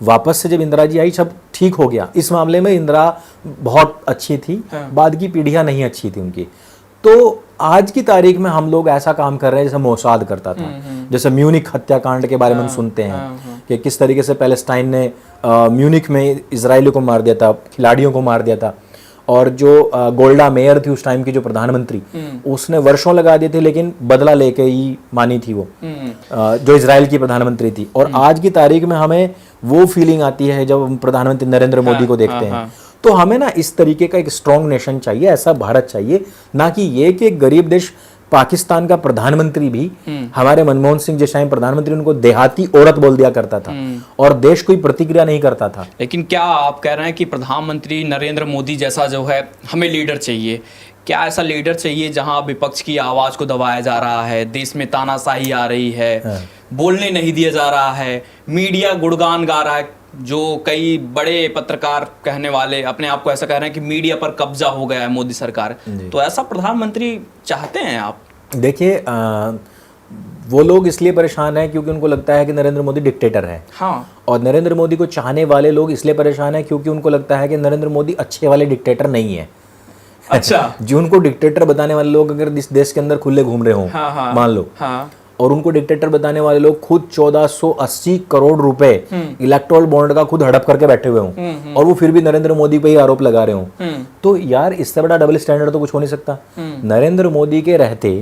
वापस से जब इंदिरा जी आई, सब ठीक हो गया। इस मामले में इंदिरा बहुत अच्छी थी, बाद की पीढ़ियां नहीं अच्छी थी उनकी। तो आज की तारीख में हम लोग ऐसा काम कर रहे हैं जैसे मोसाद करता था, जैसे म्यूनिक हत्याकांड के बारे में हम सुनते हैं कि किस तरीके से पैलेस्टाइन ने म्यूनिक में इजरायलियों को मार दिया था, खिलाड़ियों को मार दिया था। और जो गोल्डा मेयर थी उस टाइम की, जो प्रधानमंत्री, उसने वर्षों लगा दिए थे, लेकिन बदला लेके ही मानी थी वो, जो इजराइल की प्रधानमंत्री थी। और आज की तारीख में हमें वो फीलिंग आती है जब हम प्रधानमंत्री नरेंद्र मोदी को देखते हैं। तो हमें ना इस तरीके का एक स्ट्रॉन्ग नेशन चाहिए, ऐसा भारत चाहिए, ना कि ये कि एक गरीब देश पाकिस्तान का प्रधानमंत्री भी, हमारे मनमोहन सिंह जिस टाइम प्रधानमंत्री, उनको देहाती औरत बोल दिया करता था और देश कोई प्रतिक्रिया नहीं करता था। लेकिन क्या आप कह रहे हैं कि प्रधानमंत्री नरेंद्र मोदी जैसा जो है हमें लीडर चाहिए? क्या ऐसा लीडर चाहिए जहां विपक्ष की आवाज को दबाया जा रहा है, देश में तानाशाही आ रही है, बोलने नहीं दिया जा रहा है, मीडिया गुणगान गा रहा है, जो कई बड़े पत्रकार कहने वाले अपने आप को ऐसा कह रहे हैं कि मीडिया पर कब्जा हो गया है मोदी सरकार? तो ऐसा प्रधानमंत्री चाहते हैं आप? देखिए, वो लोग इसलिए परेशान हैं क्योंकि उनको लगता है कि नरेंद्र मोदी डिक्टेटर है। हाँ। और नरेंद्र मोदी को चाहने वाले लोग इसलिए परेशान हैं क्योंकि उनको लगता है कि नरेंद्र मोदी अच्छे वाले डिक्टेटर नहीं है। अच्छा। जो उनको डिक्टेटर बताने वाले लोग अगर इस देश के अंदर खुले घूम रहे हों, मान लो, और उनको डिक्टेटर बताने वाले लोग खुद 1480 करोड़ रुपए इलेक्टोरल बॉन्ड का खुद हड़प करके बैठे हुए हों, और वो फिर भी नरेंद्र मोदी पे ही आरोप लगा रहे हों, तो यार इससे बड़ा डबल स्टैंडर्ड तो कुछ हो नहीं सकता। नरेंद्र मोदी के रहते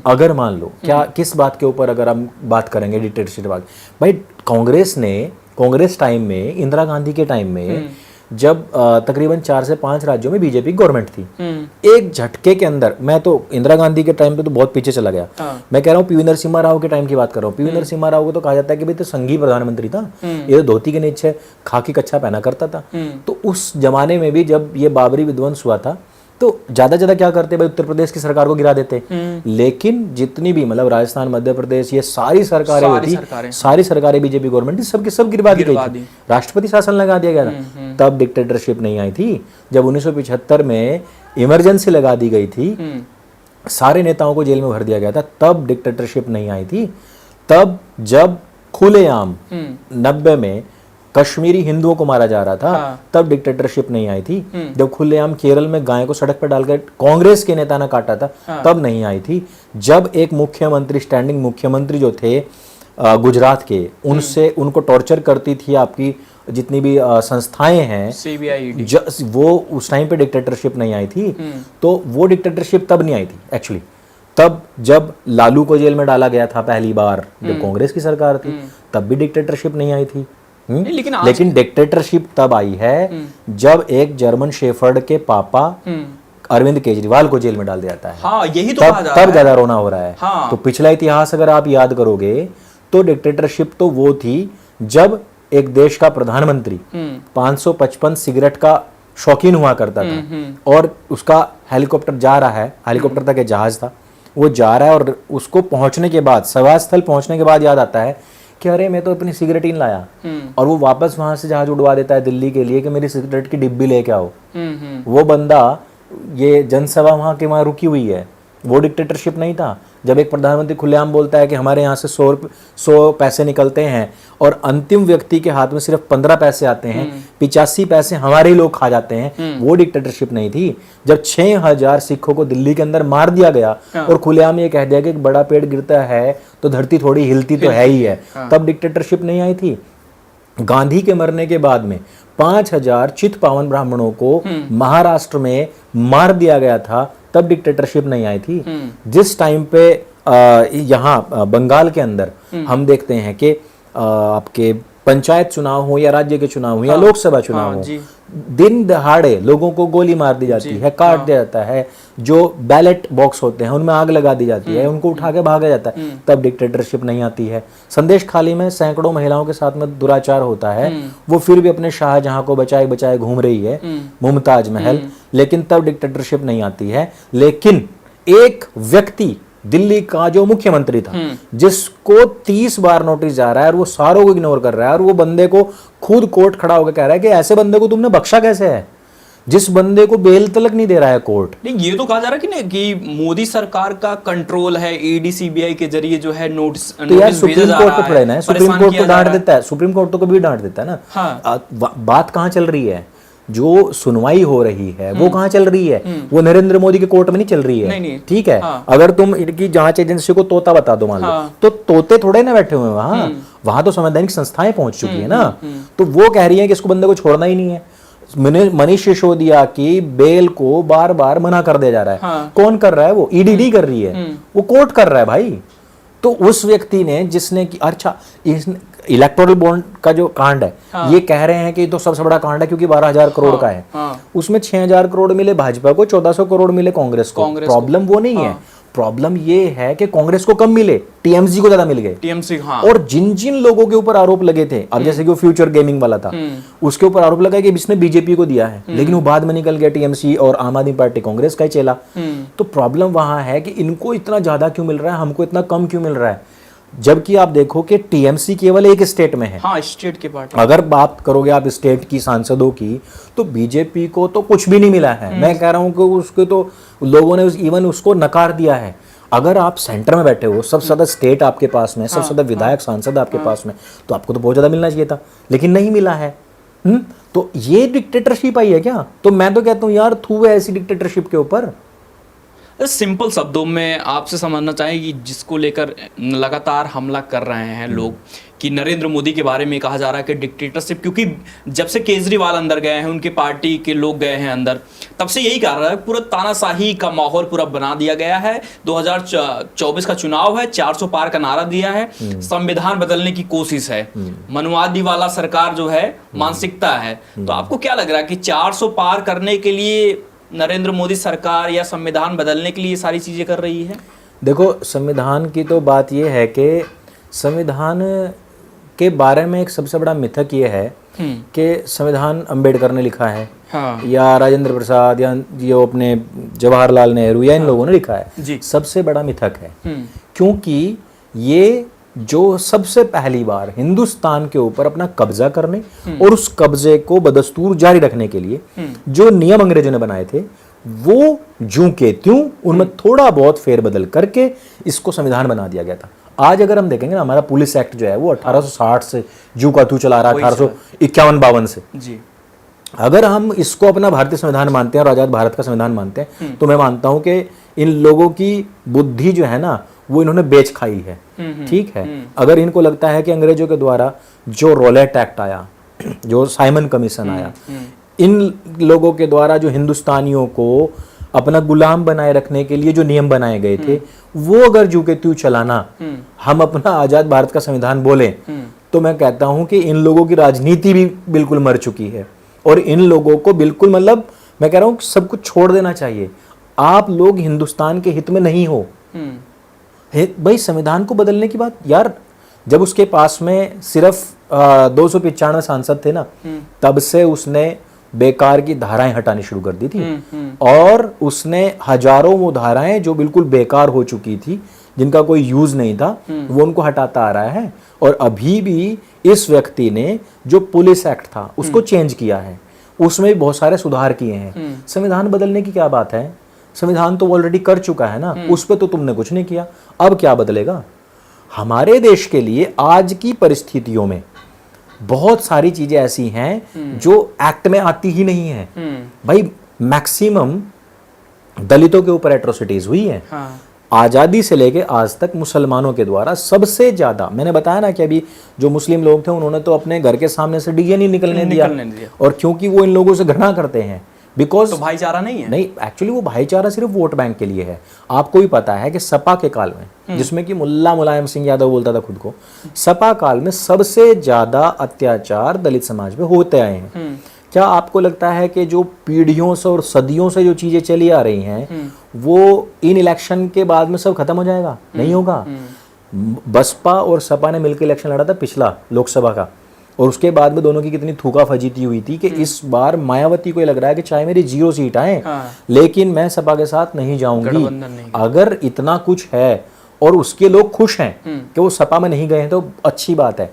अगर मान लो, क्या किस बात के ऊपर अगर हम बात करेंगे डिक्टेटरशिप बात, भाई कांग्रेस टाइम में, इंदिरा गांधी के टाइम में, जब तकरीबन 4 से 5 राज्यों में बीजेपी गवर्नमेंट थी, एक झटके के अंदर, मैं तो इंदिरा गांधी के टाइम पे तो बहुत पीछे चला गया, मैं कह रहा हूँ पीवी नरसिम्हा राव के टाइम की बात कर रहा हूँ। पीवी नरसिम्हा राव को तो कहा जाता है कि भाई तो संघी प्रधानमंत्री था, ये तो धोती के नीचे खाकी कच्छा पहना करता था। तो उस जमाने में भी जब ये बाबरी विध्वंस हुआ था, तो ज्यादा क्या करते भाई, उत्तर प्रदेश की सरकार को गिरा देते। लेकिन जितनी भी, मतलब राजस्थान, मध्य प्रदेश, ये सारी सरकारें सारी सरकारें बीजेपी गवर्नमेंट थी, सबकी सब गिरवा दी गई थी, राष्ट्रपति शासन लगा दिया गया था। तब डिक्टेटरशिप नहीं आई थी। जब 1975 में इमरजेंसी लगा दी गई थी, सारे नेताओं को जेल में भर दिया गया था, तब डिक्टेटरशिप नहीं आई थी। तब जब खुलेआम 90 में कश्मीरी हिंदुओं को मारा जा रहा था, तब डिक्टेटरशिप नहीं आई थी। जब खुलेआम केरल में गाय को सड़क पर डालकर कांग्रेस के नेता ने काटा था, तब नहीं आई थी। जब एक मुख्यमंत्री, स्टैंडिंग मुख्यमंत्री जो थे गुजरात के, उनको टॉर्चर करती थी आपकी जितनी भी संस्थाएं हैं, CBI, वो उस टाइम पे डिक्टेटरशिप नहीं आई थी। तो वो डिक्टेटरशिप तब नहीं आई थी एक्चुअली। तब जब लालू को जेल में डाला गया था पहली बार, जब कांग्रेस की सरकार थी, तब भी डिक्टेटरशिप नहीं आई थी। लेकिन डिक्टेटरशिप तब आई है जब एक जर्मन शेफर्ड के पापा अरविंद केजरीवाल को जेल में डाल दिया जाता है। हाँ, यही तो तब ज्यादा रोना हो रहा है। तो पिछला इतिहास अगर आप याद करोगे तो डिक्टेटरशिप तो वो थी जब एक देश का प्रधानमंत्री 555 सिगरेट का शौकीन हुआ करता था, और उसका हेलीकॉप्टर जा रहा है, हेलीकॉप्टर तक एक जहाज था, वो जा रहा है, और उसको पहुंचने के बाद, सभा स्थल पहुंचने के बाद याद आता है कि अरे मैं तो अपनी सिगरेट ही लाया, और वो वापस वहां से जहाज उड़वा देता है दिल्ली के लिए कि मेरी सिगरेट की डिब्बी लेके आओ। वो बंदा, ये जनसभा वहां के वहां रुकी हुई है, वो डिक्टेटरशिप नहीं था। जब एक प्रधानमंत्री खुलेआम बोलता है कि हमारे यहाँ से 100 पैसे निकलते हैं और अंतिम व्यक्ति के हाथ में सिर्फ 15 पैसे आते हैं, 85 पैसे हमारे ही लोग खा जाते हैं, वो डिक्टेटरशिप नहीं थी। जब 6000 सिखों को दिल्ली के अंदर मार दिया गया और खुलेआम ये कह दिया कि एक बड़ा पेड़ गिरता है तो धरती थोड़ी हिलती तो है ही है, तब डिक्टेटरशिप नहीं आई थी। गांधी के मरने के बाद में 5000 चित पावन ब्राह्मणों को महाराष्ट्र में मार दिया गया था, तब डिक्टेटरशिप नहीं आई थी। जिस टाइम पे यहाँ बंगाल के अंदर हम देखते हैं कि आपके पंचायत चुनाव हो या राज्य के चुनाव हो या लोकसभा चुनाव हो, दिन दहाड़े लोगों को गोली मार दी जाती है, काट दिया जाता है, जो बैलेट बॉक्स होते हैं उनमें आग लगा दी जाती है, उनको उठा के भागा जाता है, तब डिक्टेटरशिप नहीं आती है। संदेश खाली में सैकड़ों महिलाओं के साथ में दुराचार होता है, वो फिर भी अपने शाहजहां को बचाए बचाए घूम रही है, मुमताज महल, लेकिन तब डिक्टेटरशिप नहीं आती है। लेकिन एक व्यक्ति दिल्ली का जो मुख्यमंत्री था, जिसको 30 बार नोटिस जा रहा है और वो सारों को इग्नोर कर रहा है, और वो बंदे को खुद कोर्ट खड़ा होकर कह रहा है कि ऐसे बंदे को तुमने बख्शा कैसे है, जिस बंदे को बेल तलक नहीं दे रहा है कोर्ट। नहीं, ये तो कहा जा रहा है कि नहीं कि मोदी सरकार का कंट्रोल है, ईडी सीबीआई के जरिए जो है नोटिस तो यार सुप्रीम कोर्ट को थोड़ा ना, सुप्रीम कोर्ट तो डांट देता है, सुप्रीम कोर्ट तो कभी डांट देता है ना। हाँ। बात कहाँ चल रही है, जो सुनवाई हो रही है वो कहाँ चल रही है, वो नरेंद्र मोदी के कोर्ट में नहीं चल रही है। नहीं। ठीक है। हाँ। अगर तुम इनकी जांच एजेंसी को तोता बता दो मान लो, तो तोते थोड़े ना बैठे हुए हैं वहां तो संवैधानिक संस्थाएं पहुंच चुकी है ना। तो वो कह रही है कि इसको बंदे को छोड़ना ही नहीं है। मनीष सिसोदिया की बेल को बार बार मना कर दिया जा रहा है। हाँ। कौन कर रहा है? वो ईडी कर रही है, वो कोर्ट कर रहा है भाई। तो उस व्यक्ति ने जिसने कि अच्छा इलेक्टोरल बॉन्ड का जो कांड है, ये कह रहे हैं कि तो सबसे बड़ा कांड है क्योंकि 12,000 करोड़ का है। उसमें 6,000 करोड़ मिले भाजपा को, 1,400 करोड़ मिले कांग्रेस को। प्रॉब्लम वो नहीं है, प्रॉब्लम ये है कि कांग्रेस को कम मिले, टीएमसी को ज्यादा मिल गए। टीएमसी, हाँ। और जिन जिन लोगों के ऊपर आरोप लगे थे, अब जैसे कि वो फ्यूचर गेमिंग वाला था, उसके ऊपर आरोप लगा कि इसने बीजेपी को दिया है, लेकिन वो बाद में निकल गया टीएमसी और आम आदमी पार्टी कांग्रेस का ही चला। तो प्रॉब्लम वहां है कि इनको इतना ज्यादा क्यों मिल रहा है, हमको इतना कम क्यों मिल रहा है। जबकि आप देखो कि टीएमसी केवल एक स्टेट में है। हाँ, स्टेट की पार्टी। अगर बात करोगे आप स्टेट की सांसदों की, तो बीजेपी को तो कुछ भी नहीं मिला है। मैं कह रहा हूं कि उसके तो लोगों ने इवन उसको नकार दिया है। अगर आप सेंटर में बैठे हो, सबसे ज्यादा स्टेट आपके पास में, सबसे ज्यादा विधायक सांसद आपके पास में, तो आपको तो बहुत ज्यादा मिलना चाहिए था, लेकिन नहीं मिला है। तो ये डिक्टेटरशिप आई है क्या? तो मैं तो कहता हूं यार थू है ऐसी डिक्टेटरशिप के ऊपर। सिंपल शब्दों में आपसे समझना चाहिए कि जिसको लेकर लगातार हमला कर रहे हैं लोग, कि नरेंद्र मोदी के बारे में कहा जा रहा है कि डिक्टेटरशिप, क्योंकि जब से केजरीवाल अंदर गए हैं, उनके पार्टी के लोग गए हैं अंदर, तब से यही कह रहा है, पूरा तानाशाही का माहौल पूरा बना दिया गया है। 2024 का चुनाव है, 400 पार का नारा दिया है, संविधान बदलने की कोशिश है, मनुवादी वाला सरकार जो है मानसिकता है। तो आपको क्या लग रहा है कि 400 पार करने के लिए नरेंद्र मोदी सरकार या संविधान बदलने के लिए ये सारी चीजें कर रही है? देखो, संविधान की तो बात ये है कि संविधान के बारे में एक सबसे बड़ा मिथक ये है कि संविधान अंबेडकर ने लिखा है, हाँ। या राजेंद्र प्रसाद या ये अपने जवाहरलाल नेहरू या इन लोगों ने लिखा है जी। सबसे बड़ा मिथक है। क्योंकि ये जो सबसे पहली बार हिंदुस्तान के ऊपर अपना कब्जा करने और उस कब्जे को बदस्तूर जारी रखने के लिए जो नियम अंग्रेजों ने बनाए थे, वो ज्यों के त्यों उनमें थोड़ा बहुत फेरबदल करके इसको संविधान बना दिया गया था। आज अगर हम देखेंगे ना, हमारा पुलिस एक्ट जो है वो 1860 से ज्यों का त्यों चला रहा है, 1851-52 से जी। अगर हम इसको अपना भारतीय संविधान मानते हैं और आजाद भारत का संविधान मानते हैं, तो मैं मानता हूं कि इन लोगों की बुद्धि जो है ना, वो इन्होंने बेच खाई है। ठीक है। अगर इनको लगता है कि अंग्रेजों के द्वारा जो रोलेट एक्ट आया, जो साइमन कमीशन आया, इन लोगों के द्वारा जो हिंदुस्तानियों को अपना गुलाम बनाए रखने के लिए जो नियम बनाए गए थे, वो अगर जू के त्यों चलाना हम अपना आजाद भारत का संविधान बोले, तो मैं कहता हूं कि इन लोगों की राजनीति भी बिल्कुल मर चुकी है। और इन लोगों को बिल्कुल, मतलब मैं कह रहा हूं सब कुछ छोड़ देना चाहिए। आप लोग हिंदुस्तान के हित में नहीं हो भाई। संविधान को बदलने की बात, यार जब उसके पास में सिर्फ 295 सांसद थे ना, तब से उसने बेकार की धाराएं हटानी शुरू कर दी थी। और उसने हजारों वो धाराएं जो बिल्कुल बेकार हो चुकी थी, जिनका कोई यूज नहीं था, वो उनको हटाता आ रहा है। और अभी भी इस व्यक्ति ने जो पुलिस एक्ट था उसको चेंज किया है, उसमें भी बहुत सारे सुधार किए हैं। संविधान बदलने की क्या बात है? संविधान तो ऑलरेडी कर चुका है ना, उस पर तो तुमने कुछ नहीं किया, अब क्या बदलेगा? हमारे देश के लिए आज की परिस्थितियों में बहुत सारी चीजें ऐसी हैं जो एक्ट में आती ही नहीं है। भाई मैक्सिमम दलितों के ऊपर एट्रोसिटीज हुई है। हाँ। आजादी से लेके आज तक मुसलमानों के द्वारा सबसे ज्यादा, मैंने बताया ना कि अभी जो मुस्लिम लोग थे उन्होंने तो अपने घर के सामने से डीजे नहीं निकलने दिया। और क्योंकि वो इन लोगों से घृणा करते हैं, बिकॉज तो भाईचारा नहीं है। नहीं, एक्चुअली वो भाईचारा सिर्फ वोट बैंक के लिए है। आपको भी पता है कि सपा के काल में, जिसमें कि मुल्ला मुलायम सिंह यादव बोलता था खुद को, सपा काल में सबसे ज्यादा अत्याचार दलित समाज पे होते आए हैं। क्या आपको लगता है कि जो पीढ़ियों से और सदियों से जो चीजें चली आ रही हैं, वो इन इलेक्शन के बाद में सब खत्म हो जाएगा? नहीं होगा। बसपा और सपा ने मिलकर इलेक्शन लड़ा था पिछला लोकसभा का, और उसके बाद में दोनों की कितनी थूका फजीती हुई थी कि इस बार मायावती को ये लग रहा है कि चाहे मेरी 0 सीट आए, लेकिन मैं सपा के साथ नहीं जाऊंगी। अगर इतना कुछ है और उसके लोग खुश हैं कि वो सपा में नहीं गए हैं तो अच्छी बात है,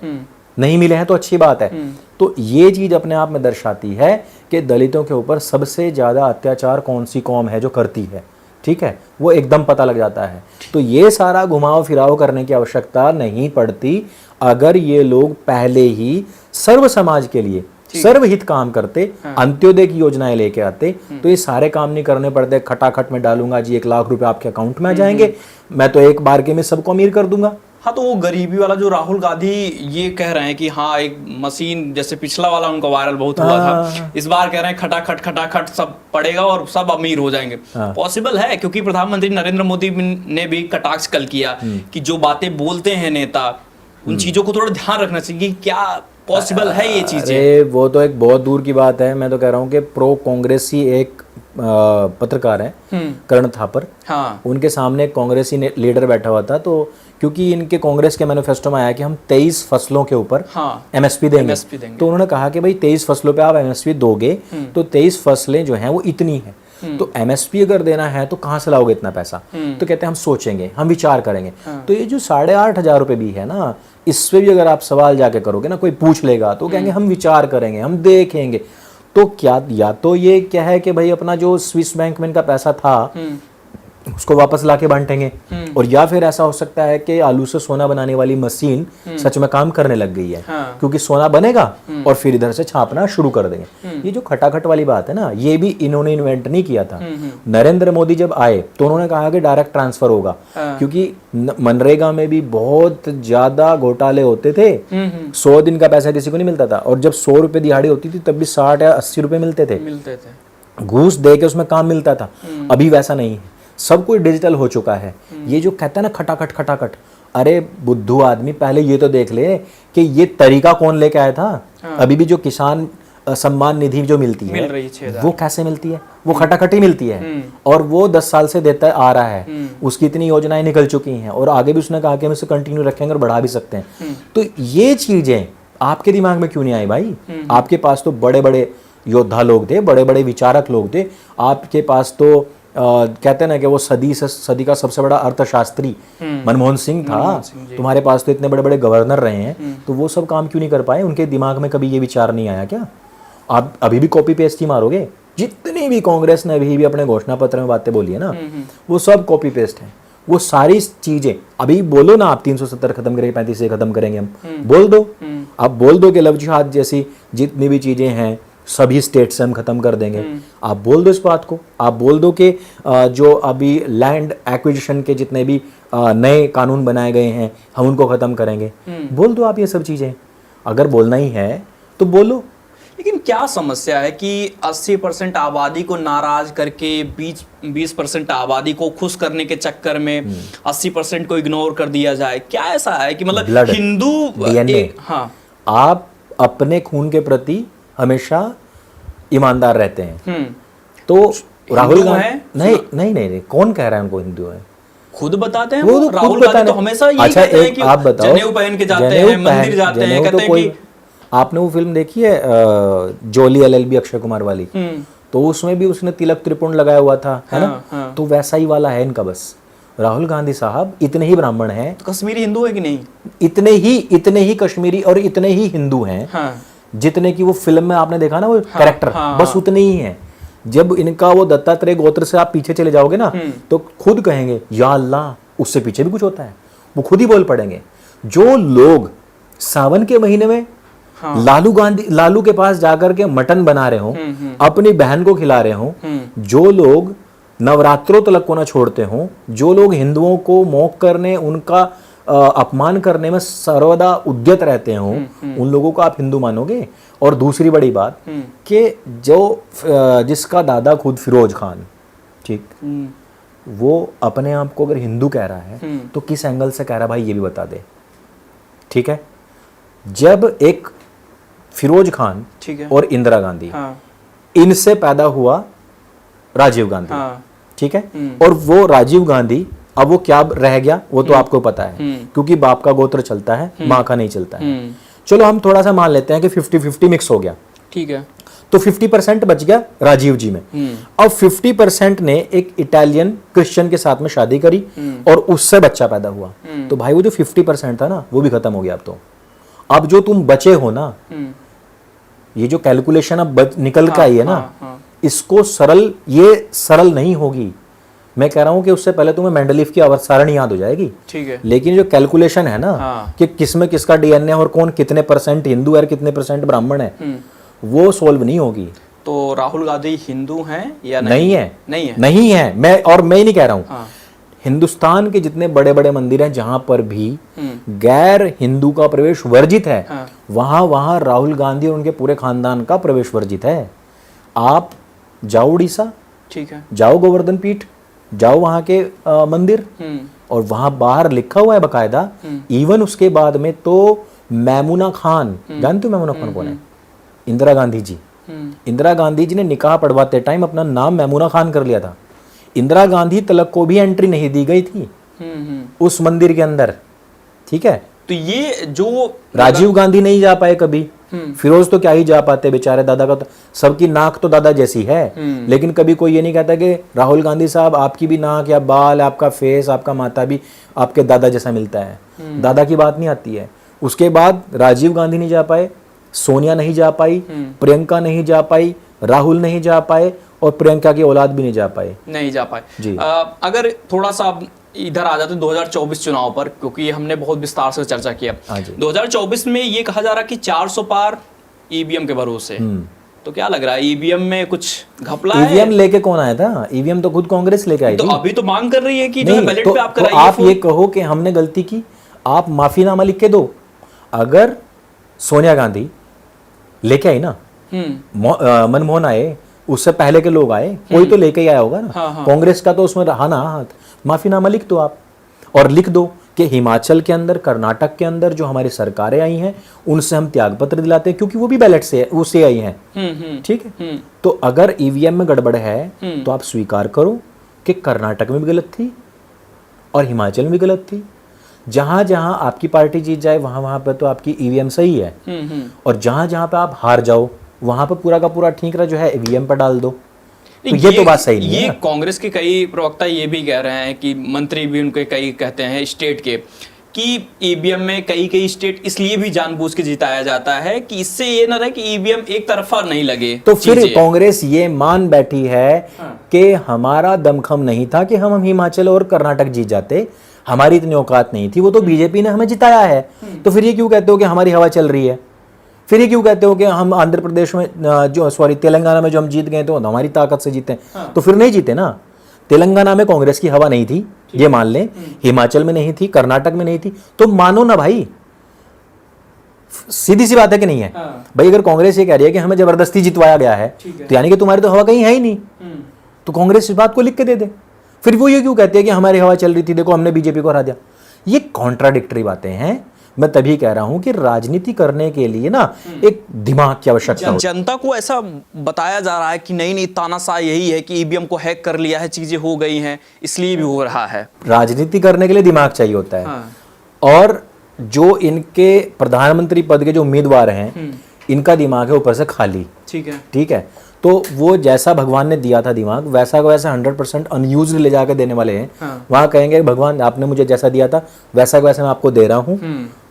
नहीं मिले हैं तो अच्छी बात है। तो ये चीज अपने आप में दर्शाती है कि दलितों के ऊपर सबसे ज्यादा अत्याचार कौन सी कौम है जो करती है, ठीक है, वो एकदम पता लग जाता है। तो ये सारा घुमाव फिराव करने की आवश्यकता नहीं पड़ती अगर ये लोग पहले ही सर्व समाज के लिए सर्वहित काम करते, अंत्योदय की योजनाएं लेके आते, तो ये सारे काम नहीं करने पड़ते। खटाखट में डालूंगा जी 1 लाख रुपए आपके अकाउंट में आ जाएंगे, मैं तो एक बार के में सबको अमीर कर दूंगा। हाँ, तो वो गरीबी वाला जो राहुल गांधी ये कह रहे हैं कि हाँ एक मशीन, जैसे पिछला वाला उनका वायरल बहुत हुआ था, इस बार कह रहे हैं खटाखट सब पड़ेगा और सब अमीर हो जाएंगे। पॉसिबल है, क्योंकि प्रधानमंत्री नरेंद्र मोदी ने भी कटाक्ष कल किया कि जो बातें बोलते हैं नेता, उन चीजों को थोड़ा ध्यान रखना चाहिए। क्या पॉसिबल है ये चीजें? वो तो एक बहुत दूर की बात है। मैं तो कह रहा हूँ कि प्रो कांग्रेसी एक पत्रकार है करण थापर, हाँ, उनके सामने एक कांग्रेसी लीडर बैठा हुआ था। तो क्योंकि इनके कांग्रेस के मैनिफेस्टो में आया कि हम 23 फसलों के ऊपर एमएसपी देंगे, तो उन्होंने कहा कि भाई 23 फसलों पे आप एमएसपी दोगे तो 23 फसलें जो हैं वो इतनी है, तो एमएसपी अगर देना है तो कहाँ से लाओगे इतना पैसा? तो कहते हैं हम सोचेंगे, हम विचार करेंगे। तो ये जो 8,500 रुपए भी है ना, इस पे भी अगर आप सवाल जाके करोगे ना, कोई पूछ लेगा तो कहेंगे हम विचार करेंगे, हम देखेंगे। तो क्या, या तो ये क्या है कि भाई अपना जो स्विस बैंक में इनका पैसा था उसको वापस लाके बांटेंगे, और या फिर ऐसा हो सकता है कि आलू से सोना बनाने वाली मशीन सच में काम करने लग गई है, क्योंकि सोना बनेगा और फिर इधर से छापना शुरू कर देंगे। ये जो खटाखट वाली बात है ना, ये भी इन्होंने इन्वेंट नहीं किया था। नरेंद्र मोदी जब आए तो उन्होंने कहा कि डायरेक्ट ट्रांसफर होगा, क्योंकि मनरेगा में भी बहुत ज्यादा घोटाले होते थे। 100 दिन का पैसा किसी को नहीं मिलता था, और जब 100 रुपए दिहाड़ी होती थी तब भी 60 या 80 रुपए मिलते थे। घूस दे के उसमें काम मिलता था। अभी वैसा नहीं है, सब कुछ डिजिटल हो चुका है। ये जो कहता है ना खटाखट, अरे बुद्धू आदमी, पहले ये तो देख ले कि ये तरीका कौन लेके आया था। अभी भी जो किसान सम्मान निधि जो मिलती है वो कैसे मिलती है? वो खटाखट ही मिलती है, और वो 10 साल से देता आ रहा है। उसकी इतनी योजनाएं निकल चुकी हैं और आगे भी उसने कहा कि हम इसे कंटिन्यू रखेंगे और बढ़ा भी सकते हैं। तो ये चीजें आपके दिमाग में क्यों नहीं आई भाई? आपके पास तो बड़े बड़े योद्धा लोग थे, बड़े बड़े विचारक लोग थे। आपके पास तो कहते हैं ना कि वो सदी का सबसे बड़ा अर्थशास्त्री मनमोहन सिंह था। तुम्हारे पास तो इतने बड़े बड़े गवर्नर रहे हैं, तो वो सब काम क्यों नहीं कर पाए? उनके दिमाग में कभी ये विचार नहीं आया क्या? आप अभी भी कॉपी पेस्ट ही मारोगे। जितनी भी कांग्रेस ने अभी भी अपने घोषणा पत्र में बातें बोली है ना, वो सब कॉपी पेस्ट है। वो सारी चीजें अभी बोलो ना, आप 370 खत्म करेंगे, 35 खत्म करेंगे, हम बोल दो। आप बोल दो कि लव जिहाद जैसी जितनी भी चीजें हैं सभी स्टेट से हम खत्म कर देंगे। आप बोल दो इस बात को। आप बोल दो कि जो अभी लैंड एक्विजिशन के जितने भी नए कानून बनाए गए हैं हम उनको खत्म करेंगे। बोल दो आप ये सब चीजें, अगर बोलना ही है तो बोलो। लेकिन क्या समस्या है कि 80% आबादी को नाराज करके 20% आबादी को खुश करने के चक्कर में 80% को इग्नोर कर दिया जाए? क्या ऐसा है कि मतलब हिंदू DNA, हाँ, आप अपने खून के प्रति हमेशा ईमानदार रहते हैं। तो राहुल गांधी नहीं, कौन कह रहा है उनको हिंदू है? खुद बताते हैं वो। राहुल गांधी तो हमेशा यही कहते हैं कि आप बताओ, जनेऊ पहन के जाते हैं, मंदिर जाते हैं, कहते हैं कि आपने वो फिल्म देखी है जोली LLB अक्षय कुमार वाली? तो उसमें भी उसने तिलक त्रिपुंड लगाया हुआ था, है ना? तो वैसा ही वाला है इनका। बस राहुल गांधी साहब इतने ही ब्राह्मण हैं, तो कश्मीरी हिंदू है कि नहीं? इतने ही कश्मीरी और इतने ही हिंदू हैं जितने की वो फिल्म में आपने देखा ना वो कैरेक्टर, बस उतने ही हैं। जब इनका वो दत्तात्रेय गोत्र से आप पीछे चले जाओगे ना, तो खुद कहेंगे या अल्लाह, उससे पीछे भी कुछ होता है, वो खुद ही बोल पड़ेंगे। जो लोग सावन के महीने में लालू के पास जाकर के मटन बना रहे हो, अपनी बहन को खिला रहे हो, जो लोग नवरात्रों तक को ना छोड़ते हो, जो लोग हिंदुओं को मौक करने, उनका अपमान करने में सर्वदा उद्यत रहते हो, उन लोगों को आप हिंदू मानोगे? और दूसरी बड़ी बात कि जो जिसका दादा खुद फिरोज खान, ठीक, वो अपने आप को अगर हिंदू कह रहा है तो किस एंगल से कह रहा है भाई, ये भी बता दे। ठीक है, जब एक फिरोज खान और इंदिरा गांधी, इनसे पैदा हुआ राजीव गांधी, ठीक है, और वो राजीव गांधी अब वो क्या रह गया वो तो आपको पता है, क्योंकि बाप का गोत्र चलता है, माँ का नहीं चलता है। चलो हम थोड़ा सा मान लेते हैं कि 50-50 मिक्स हो गया, ठीक है। तो 50% बच गया राजीव जी में। अब 50% ने एक इटालियन क्रिश्चियन के साथ में शादी करी और उससे बच्चा पैदा हुआ, तो भाई वो जो 50% था ना वो भी खत्म हो गया। अब तो अब जो तुम बचे हो ना, ये जो कैलकुलेशन अब निकल के आई है ना, इसको सरल, ये सरल नहीं होगी। मैं कह रहा हूं कि उससे पहले तुम्हें मेंडलीफ की अवसारणी याद हो जाएगी, ठीक है। लेकिन जो कैलकुलेशन है ना कि किसमें किसका डीएनए और कौन कितने % हिंदू है और कितने % ब्राह्मण है, वो सोल्व नहीं होगी। तो राहुल गांधी हिंदू हैं या नहीं है? नहीं है, नहीं है। मैं ही नहीं कह रहा हूं। हिंदुस्तान के जितने बड़े बड़े मंदिर हैं जहां पर भी गैर हिंदू का प्रवेश वर्जित है, वहां राहुल गांधी और उनके पूरे खानदान का प्रवेश वर्जित है। आप जाओ उड़ीसा, ठीक है, जाओ गोवर्धन पीठ, जाओ वहां के मंदिर, और वहां बाहर लिखा हुआ है बकायदा। इवन उसके बाद में तो मैमुना खान, जानते हो मैमुना खान कौन है? इंदिरा गांधी जी। इंदिरा गांधी जी ने निकाह पढ़वाते टाइम अपना नाम मैमुना खान कर लिया था। इंदिरा गांधी तलक को भी एंट्री नहीं दी गई थी उस मंदिर के अंदर, ठीक है। तो ये जो राजीव गांधी नहीं जा पाए कभी, फिरोज तो क्या ही जा पाते बेचारे, दादा का तो सबकी नाक तो दादा जैसी है, लेकिन कभी कोई ये नहीं कहता कि राहुल गांधी साहब आपकी भी नाक या बाल, आपका फेस, आपका माथा भी आपके दादा जैसा मिलता है। दादा की बात नहीं आती है। उसके बाद राजीव गांधी नहीं जा पाए, सोनिया नहीं जा पाई, प्रियंका नहीं जा पाई, राहुल नहीं जा पाए, और प्रियंका की औलाद भी नहीं जा पाए जी। अगर थोड़ा सा इधर आ जाते 2024 चुनाव पर, क्योंकि हमने बहुत विस्तार से चर्चा किया। 2024 में ये कहा जा रहा है कि 400 पार ईवीएम के भरोसे, तो क्या लग रहा है ईवीएम में कुछ घपला है? ईवीएम लेके कौन आया था? ईवीएम तो खुद कांग्रेस लेके आई तो थी। अभी तो मांग कर रही है कि जो है बैलेट पे आप तो कराइए। आप ये कहो कि हमने गलती की, आप माफीनामा लिख के दो। अगर सोनिया गांधी लेके आई ना, मनमोहन आए, उससे पहले के लोग आए, कोई तो लेके ही आया होगा ना। कांग्रेस का तो उसमें रहा ना हाथ। माफीनामा लिख दो आप, और लिख दो कि हिमाचल के अंदर, कर्नाटक के अंदर जो हमारी सरकारें आई हैं उनसे हम त्यागपत्र दिलाते हैं, क्योंकि वो भी बैलेट से उससे आई हैं, ठीक है। तो अगर ईवीएम में गड़बड़ है तो आप स्वीकार करो कि कर्नाटक में भी गलत थी और हिमाचल में भी गलत थी। जहां जहां आपकी पार्टी जीत जाए वहां वहां पर तो आपकी ईवीएम सही है, और जहां जहां पे आप हार जाओ वहां पर पूरा का पूरा ठीक रहा जो है ईवीएम पर डाल दो। तो ये तो बात सही नहीं है। ये कांग्रेस के कई प्रवक्ता ये भी कह रहे हैं कि मंत्री भी उनके कई कहते हैं स्टेट के कि ईवीएम में कई स्टेट इसलिए भी जानबूझ के जिताया जाता है कि इससे ये ना रहे कि ईवीएम एक तरफा नहीं लगे। तो फिर कांग्रेस ये मान बैठी है कि हमारा दमखम नहीं था कि हम हिमाचल और कर्नाटक जीत जाते, हमारी इतनी औकात नहीं थी, वो तो बीजेपी ने हमें जिताया है। तो फिर ये क्यों कहते हो कि हमारी हवा चल रही है? फिर ये क्यों कहते हो कि हम आंध्र प्रदेश में तेलंगाना में जो हम जीत गए तो हमारी ताकत से जीते? तो फिर नहीं जीते ना। तेलंगाना में कांग्रेस की हवा नहीं थी, ये मान लें, हिमाचल में नहीं थी, कर्नाटक में नहीं थी, तो मानो ना भाई, सीधी सी बात है कि नहीं है? भाई अगर कांग्रेस ये कह रही है कि हमें जबरदस्ती जितवाया गया है, तो यानी कि तुम्हारी तो हवा कहीं है ही नहीं, तो कांग्रेस इस बात को लिख के दे दे। फिर वो ये क्यों कहते हैं कि हमारी हवा चल रही थी, देखो हमने बीजेपी को हरा दिया? ये कॉन्ट्राडिक्टरी बातें हैं। मैं तभी कह रहा हूं कि राजनीति करने के लिए ना एक दिमाग की आवश्यकता है। जनता को ऐसा बताया जा रहा है कि नहीं तानाशाह यही है कि ईवीएम को हैक कर लिया है, चीजें हो गई हैं, इसलिए भी हो रहा है। राजनीति करने के लिए दिमाग चाहिए होता है। और जो इनके प्रधानमंत्री पद के जो उम्मीदवार हैं, इनका दिमाग है ऊपर से खाली, ठीक है। तो वो जैसा भगवान ने दिया था दिमाग, वैसा का वैसा 100% अनयूज्ड ले जाकर देने वाले हैं। वहां कहेंगे भगवान आपने मुझे जैसा दिया था वैसा का वैसा मैं आपको दे रहा हूं,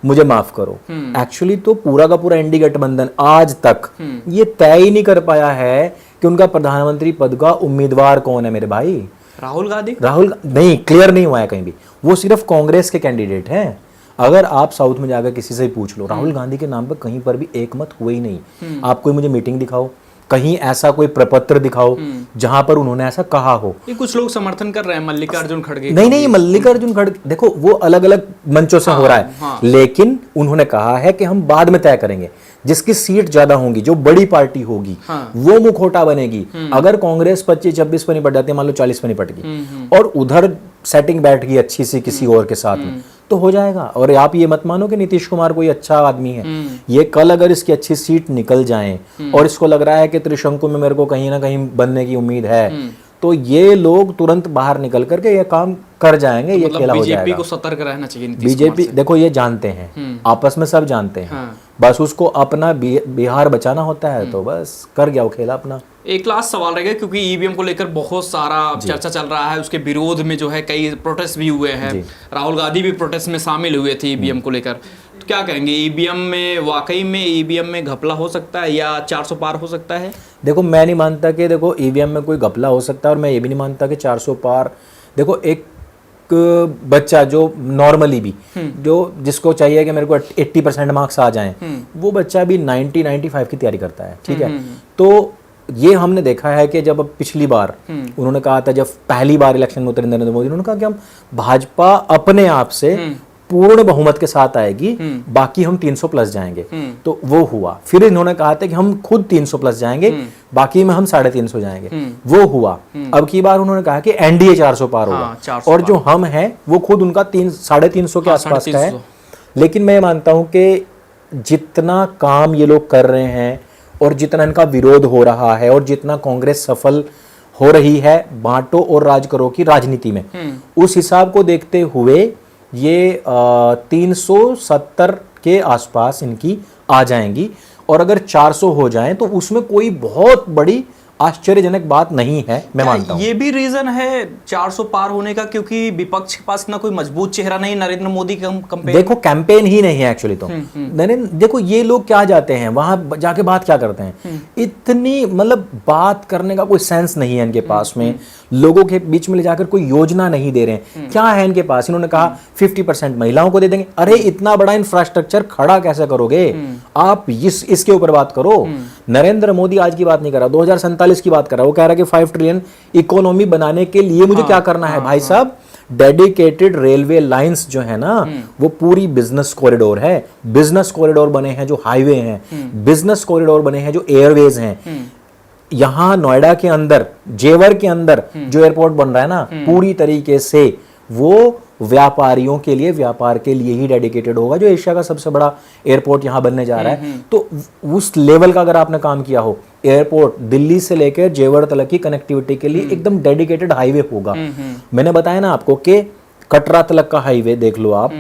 मुझे माफ करो। एक्चुअली तो पूरा का पूरा इंडी गठबंधन आज तक ये तय ही नहीं कर पाया है कि उनका प्रधानमंत्री पद का उम्मीदवार कौन है मेरे भाई। राहुल गांधी नहीं, क्लियर नहीं हुआ है कहीं भी। वो सिर्फ कांग्रेस के कैंडिडेट हैं। अगर आप साउथ में जाकर किसी से ही पूछ लो, राहुल गांधी के नाम पर कहीं पर भी एक मत हुए ही नहीं। आप कोई मुझे मीटिंग दिखाओ, कहीं ऐसा कोई प्रपत्र दिखाओ जहां पर उन्होंने ऐसा कहा हो। ये कुछ लोग समर्थन कर रहे हैं मल्लिकार्जुन खड़गे। नहीं, मल्लिकार्जुन खड़गे देखो वो अलग अलग मंचों से हो रहा है, लेकिन उन्होंने कहा है कि हम बाद में तय करेंगे, जिसकी सीट ज्यादा होंगी, जो बड़ी पार्टी होगी, वो मुखौटा बनेगी। अगर कांग्रेस 25-26 पर निपट जाती है, मान लो 40 पर निपट गई, और उधर सेटिंग बैठ गई अच्छी सी किसी और के साथ में, तो हो जाएगा। और आप ये मत मानो कि नीतीश कुमार कोई अच्छा आदमी है। ये कल अगर इसकी अच्छी सीट निकल जाए और इसको लग रहा है कि त्रिशंकु में मेरे को कहीं ना कहीं बनने की उम्मीद है, तो ये लोग तुरंत बाहर निकल करके ये काम कर जाएंगे। ये खेला हो जाएगा। बीजेपी को सतर्क रहना चाहिए। बीजेपी देखो ये जानते हैं, आपस में सब जानते हैं, बस उसको अपना बिहार बचाना होता है, तो बस कर गया वो खेला अपना। एक लास्ट सवाल रहेगा, क्योंकि ईवीएम को लेकर बहुत सारा चर्चा चल रहा है, उसके विरोध में जो है कई प्रोटेस्ट भी हुए हैं, राहुल गांधी भी प्रोटेस्ट में शामिल हुए थे ईवीएम को लेकर, तो क्या कहेंगे ईवीएम में, वाकई में ईवीएम में घपला हो सकता है या 400 पार हो सकता है? देखो मैं नहीं मानता कि देखो ईवीएम में कोई घपला हो सकता है, और मैं ये भी नहीं मानता कि 400 पार। देखो एक बच्चा जो नॉर्मली भी जो जिसको चाहिए कि मेरे को 80% मार्क्स आ जाएं, वो बच्चा भी 90-95 की तैयारी करता है, ठीक है। तो ये हमने देखा है कि जब पिछली बार उन्होंने कहा था, जब पहली बार इलेक्शन में उतरे नरेंद्र मोदी, उन्होंने कहा कि हम भाजपा अपने आप से पूर्ण बहुमत के साथ आएगी, बाकी हम 300 प्लस जाएंगे, तो वो हुआ। फिर इन्होंने कहा था कि हम खुद 300 प्लस जाएंगे, बाकी में हम 350 जाएंगे, वो हुआ। अब की बार उन्होंने कहा कि एनडीए 400 पार होगा, और जो हम हैं वो खुद उनका 350 के आसपास का है। लेकिन मैं मानता हूं कि जितना काम ये लोग कर रहे हैं और जितना इनका विरोध हो रहा है और जितना कांग्रेस सफल हो रही है बांटो और राज करो की राजनीति में, उस हिसाब को देखते हुए ये 370 के आसपास इनकी आ जाएंगी। और अगर 400 हो जाएं तो उसमें कोई बहुत बड़ी आश्चर्यजनक बात नहीं है, मैं मानता हूं। ये भी रीजन है 400 पार होने का, क्योंकि विपक्ष के पास ना कोई मजबूत चेहरा नहीं नरेंद्र मोदी का कैंपेन। देखो कैंपेन ही नहीं है एक्चुअली तो। देखो ये लोग क्या जाते हैं वहां जाके बात क्या करते हैं, इतनी मतलब बात करने का कोई सेंस नहीं है इनके पास में, लोगों के बीच में ले जाकर कोई योजना नहीं दे रहे हैं। क्या है इनके पास, इन्होंने कहा 50% महिलाओं को दे देंगे। अरे इतना बड़ा इंफ्रास्ट्रक्चर खड़ा कैसे करोगे आप, इसके ऊपर बात करो। नरेंद्र मोदी आज की बात नहीं कर रहा, 2047 की बात कर रहा है। वो कह रहा है कि 5 ट्रिलियन इकोनॉमी बनाने के लिए मुझे क्या करना है भाई साहब, डेडिकेटेड रेलवे लाइंस जो है ना, वो पूरी बिजनेस कॉरिडोर है। बिजनेस कॉरिडोर बने हैं जो हाईवे हैं, बिजनेस कॉरिडोर बने हैं जो एयरवेज हैं। यहां नोएडा के अंदर, जेवर के अंदर जो एयरपोर्ट बन रहा है ना, पूरी तरीके से वो व्यापारियों के लिए, व्यापार के लिए ही डेडिकेटेड होगा। जो एशिया का सबसे बड़ा एयरपोर्ट यहां बनने जा रहा है, तो उस लेवल का अगर आपने काम किया हो, एयरपोर्ट दिल्ली से लेकर जेवर तक की कनेक्टिविटी के लिए एकदम डेडिकेटेड हाईवे होगा। मैंने बताया ना आपको कि कटरा तलक का हाईवे देख लो आप,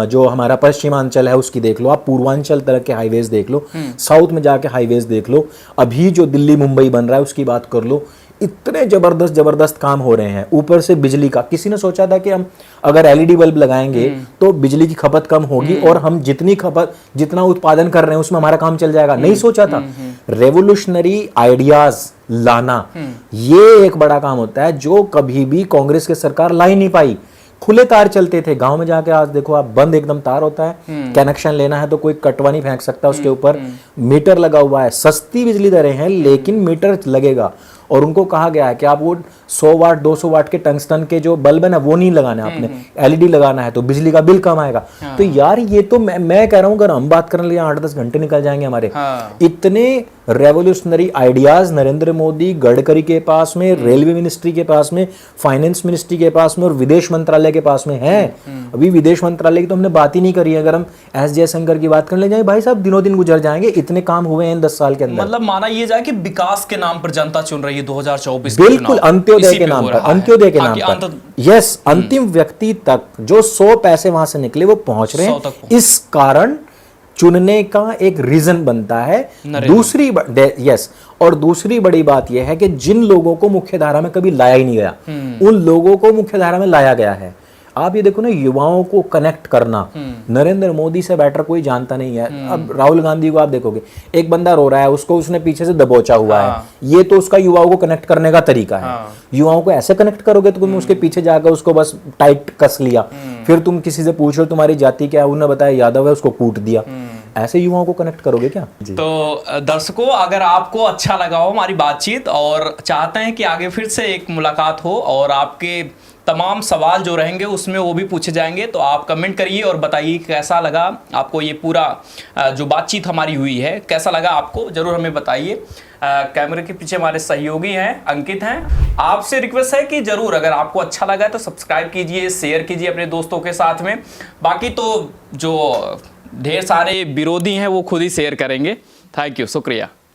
जो हमारा पश्चिमांचल है उसकी देख लो आप, पूर्वांचल तलक के हाईवेज देख लो, साउथ में जाके हाईवेज देख लो, अभी जो दिल्ली मुंबई बन रहा है उसकी बात कर लो। इतने जबरदस्त काम हो रहे हैं। ऊपर से बिजली का, किसी ने सोचा था कि हम अगर एलईडी बल्ब लगाएंगे तो बिजली की खपत कम होगी और हम जितना उत्पादन कर रहे हैं उसमें हमारा काम चल जाएगा? नहीं सोचा था। रेवोल्यूशनरी आइडियाज लाना, ये एक बड़ा काम होता है जो कभी भी कांग्रेस की सरकार ला ही नहीं पाई। खुले तार चलते थे गांव में, जाके आज देखो आप बंद एकदम तार होता है। कनेक्शन लेना है तो कोई कटवा नहीं फेंक सकता उसके ऊपर। मीटर लगा हुआ है, सस्ती बिजली दरें हैं लेकिन मीटर लगेगा। और उनको कहा गया है कि आप वो 100 वाट 200 वाट के टंगस्टन के जो बल्ब है ना, वो नहीं लगाना है आपने, एलईडी लगाना है, तो बिजली का बिल कम आएगा। तो यार ये तो मैं कह रहा हूं, अगर हम बात करने लगे 8-10 घंटे निकल जाएंगे हमारे। इतने रेवोल्यूशनरी आइडियाज नरेंद्र मोदी, गडकरी के पास में, रेलवे मिनिस्ट्री के पास में, फाइनेंस मिनिस्ट्री के पास में और विदेश मंत्रालय के पास में है। अभी विदेश मंत्रालय की तो हमने बात ही नहीं करी है। अगर हम एस जयशंकर की बात करने जाए, भाई साहब दिनों दिन गुजर जाएंगे, इतने काम हुए हैं 10 साल के अंदर। मतलब माना ये जाए कि विकास के नाम पर जनता चुन रही है 2024 बिल्कुल, अंत्योदय के नाम पर, अंत्योदय के नाम पर, यस, अंतिम व्यक्ति तक जो 100 पैसे वहां से निकले वो पहुंच रहे हैं। इस कारण चुनने का एक रीजन बनता है। दूसरी यस, और दूसरी बड़ी बात यह है कि जिन लोगों को मुख्यधारा में कभी लाया ही नहीं गया, उन लोगों को मुख्यधारा में लाया गया है। आप ये देखो ना, युवाओं को कनेक्ट करना नरेंद्र मोदी से बेटर कोई जानता नहीं है। अब राहुल गांधी को आप देखोगे, एक बंदा रो रहा है, उसको उसने पीछे से दबोचा हुआ है, ये तो उसका युवाओं को कनेक्ट करने का तरीका है। युवाओं को ऐसे कनेक्ट करोगे तो तुम उसके पीछे जाकर उसको बस टाइट कस लिया, फिर तुम किसी से पूछ लो तुम्हारी जाति क्या है, उन्होंने बताया यादव है, उसको कूट दिया। ऐसे युवाओं को कनेक्ट करोगे क्या? तो दर्शकों, अगर आपको अच्छा लगा हो हमारी बातचीत और चाहते हैं कि आगे फिर से एक मुलाकात हो और आपके तमाम सवाल जो रहेंगे उसमें वो भी पूछे जाएंगे, तो आप कमेंट करिए और बताइए कैसा लगा आपको ये पूरा जो बातचीत हमारी हुई है, कैसा लगा आपको, जरूर हमें बताइए। कैमरे के पीछे हमारे सहयोगी हैं, अंकित हैं। आपसे रिक्वेस्ट है कि जरूर अगर आपको अच्छा लगा तो सब्सक्राइब कीजिए, शेयर कीजिए अपने दोस्तों के साथ में। बाकी तो जो ढेर सारे विरोधी हैं वो खुद ही शेयर करेंगे। थैंक यू, शुक्रिया।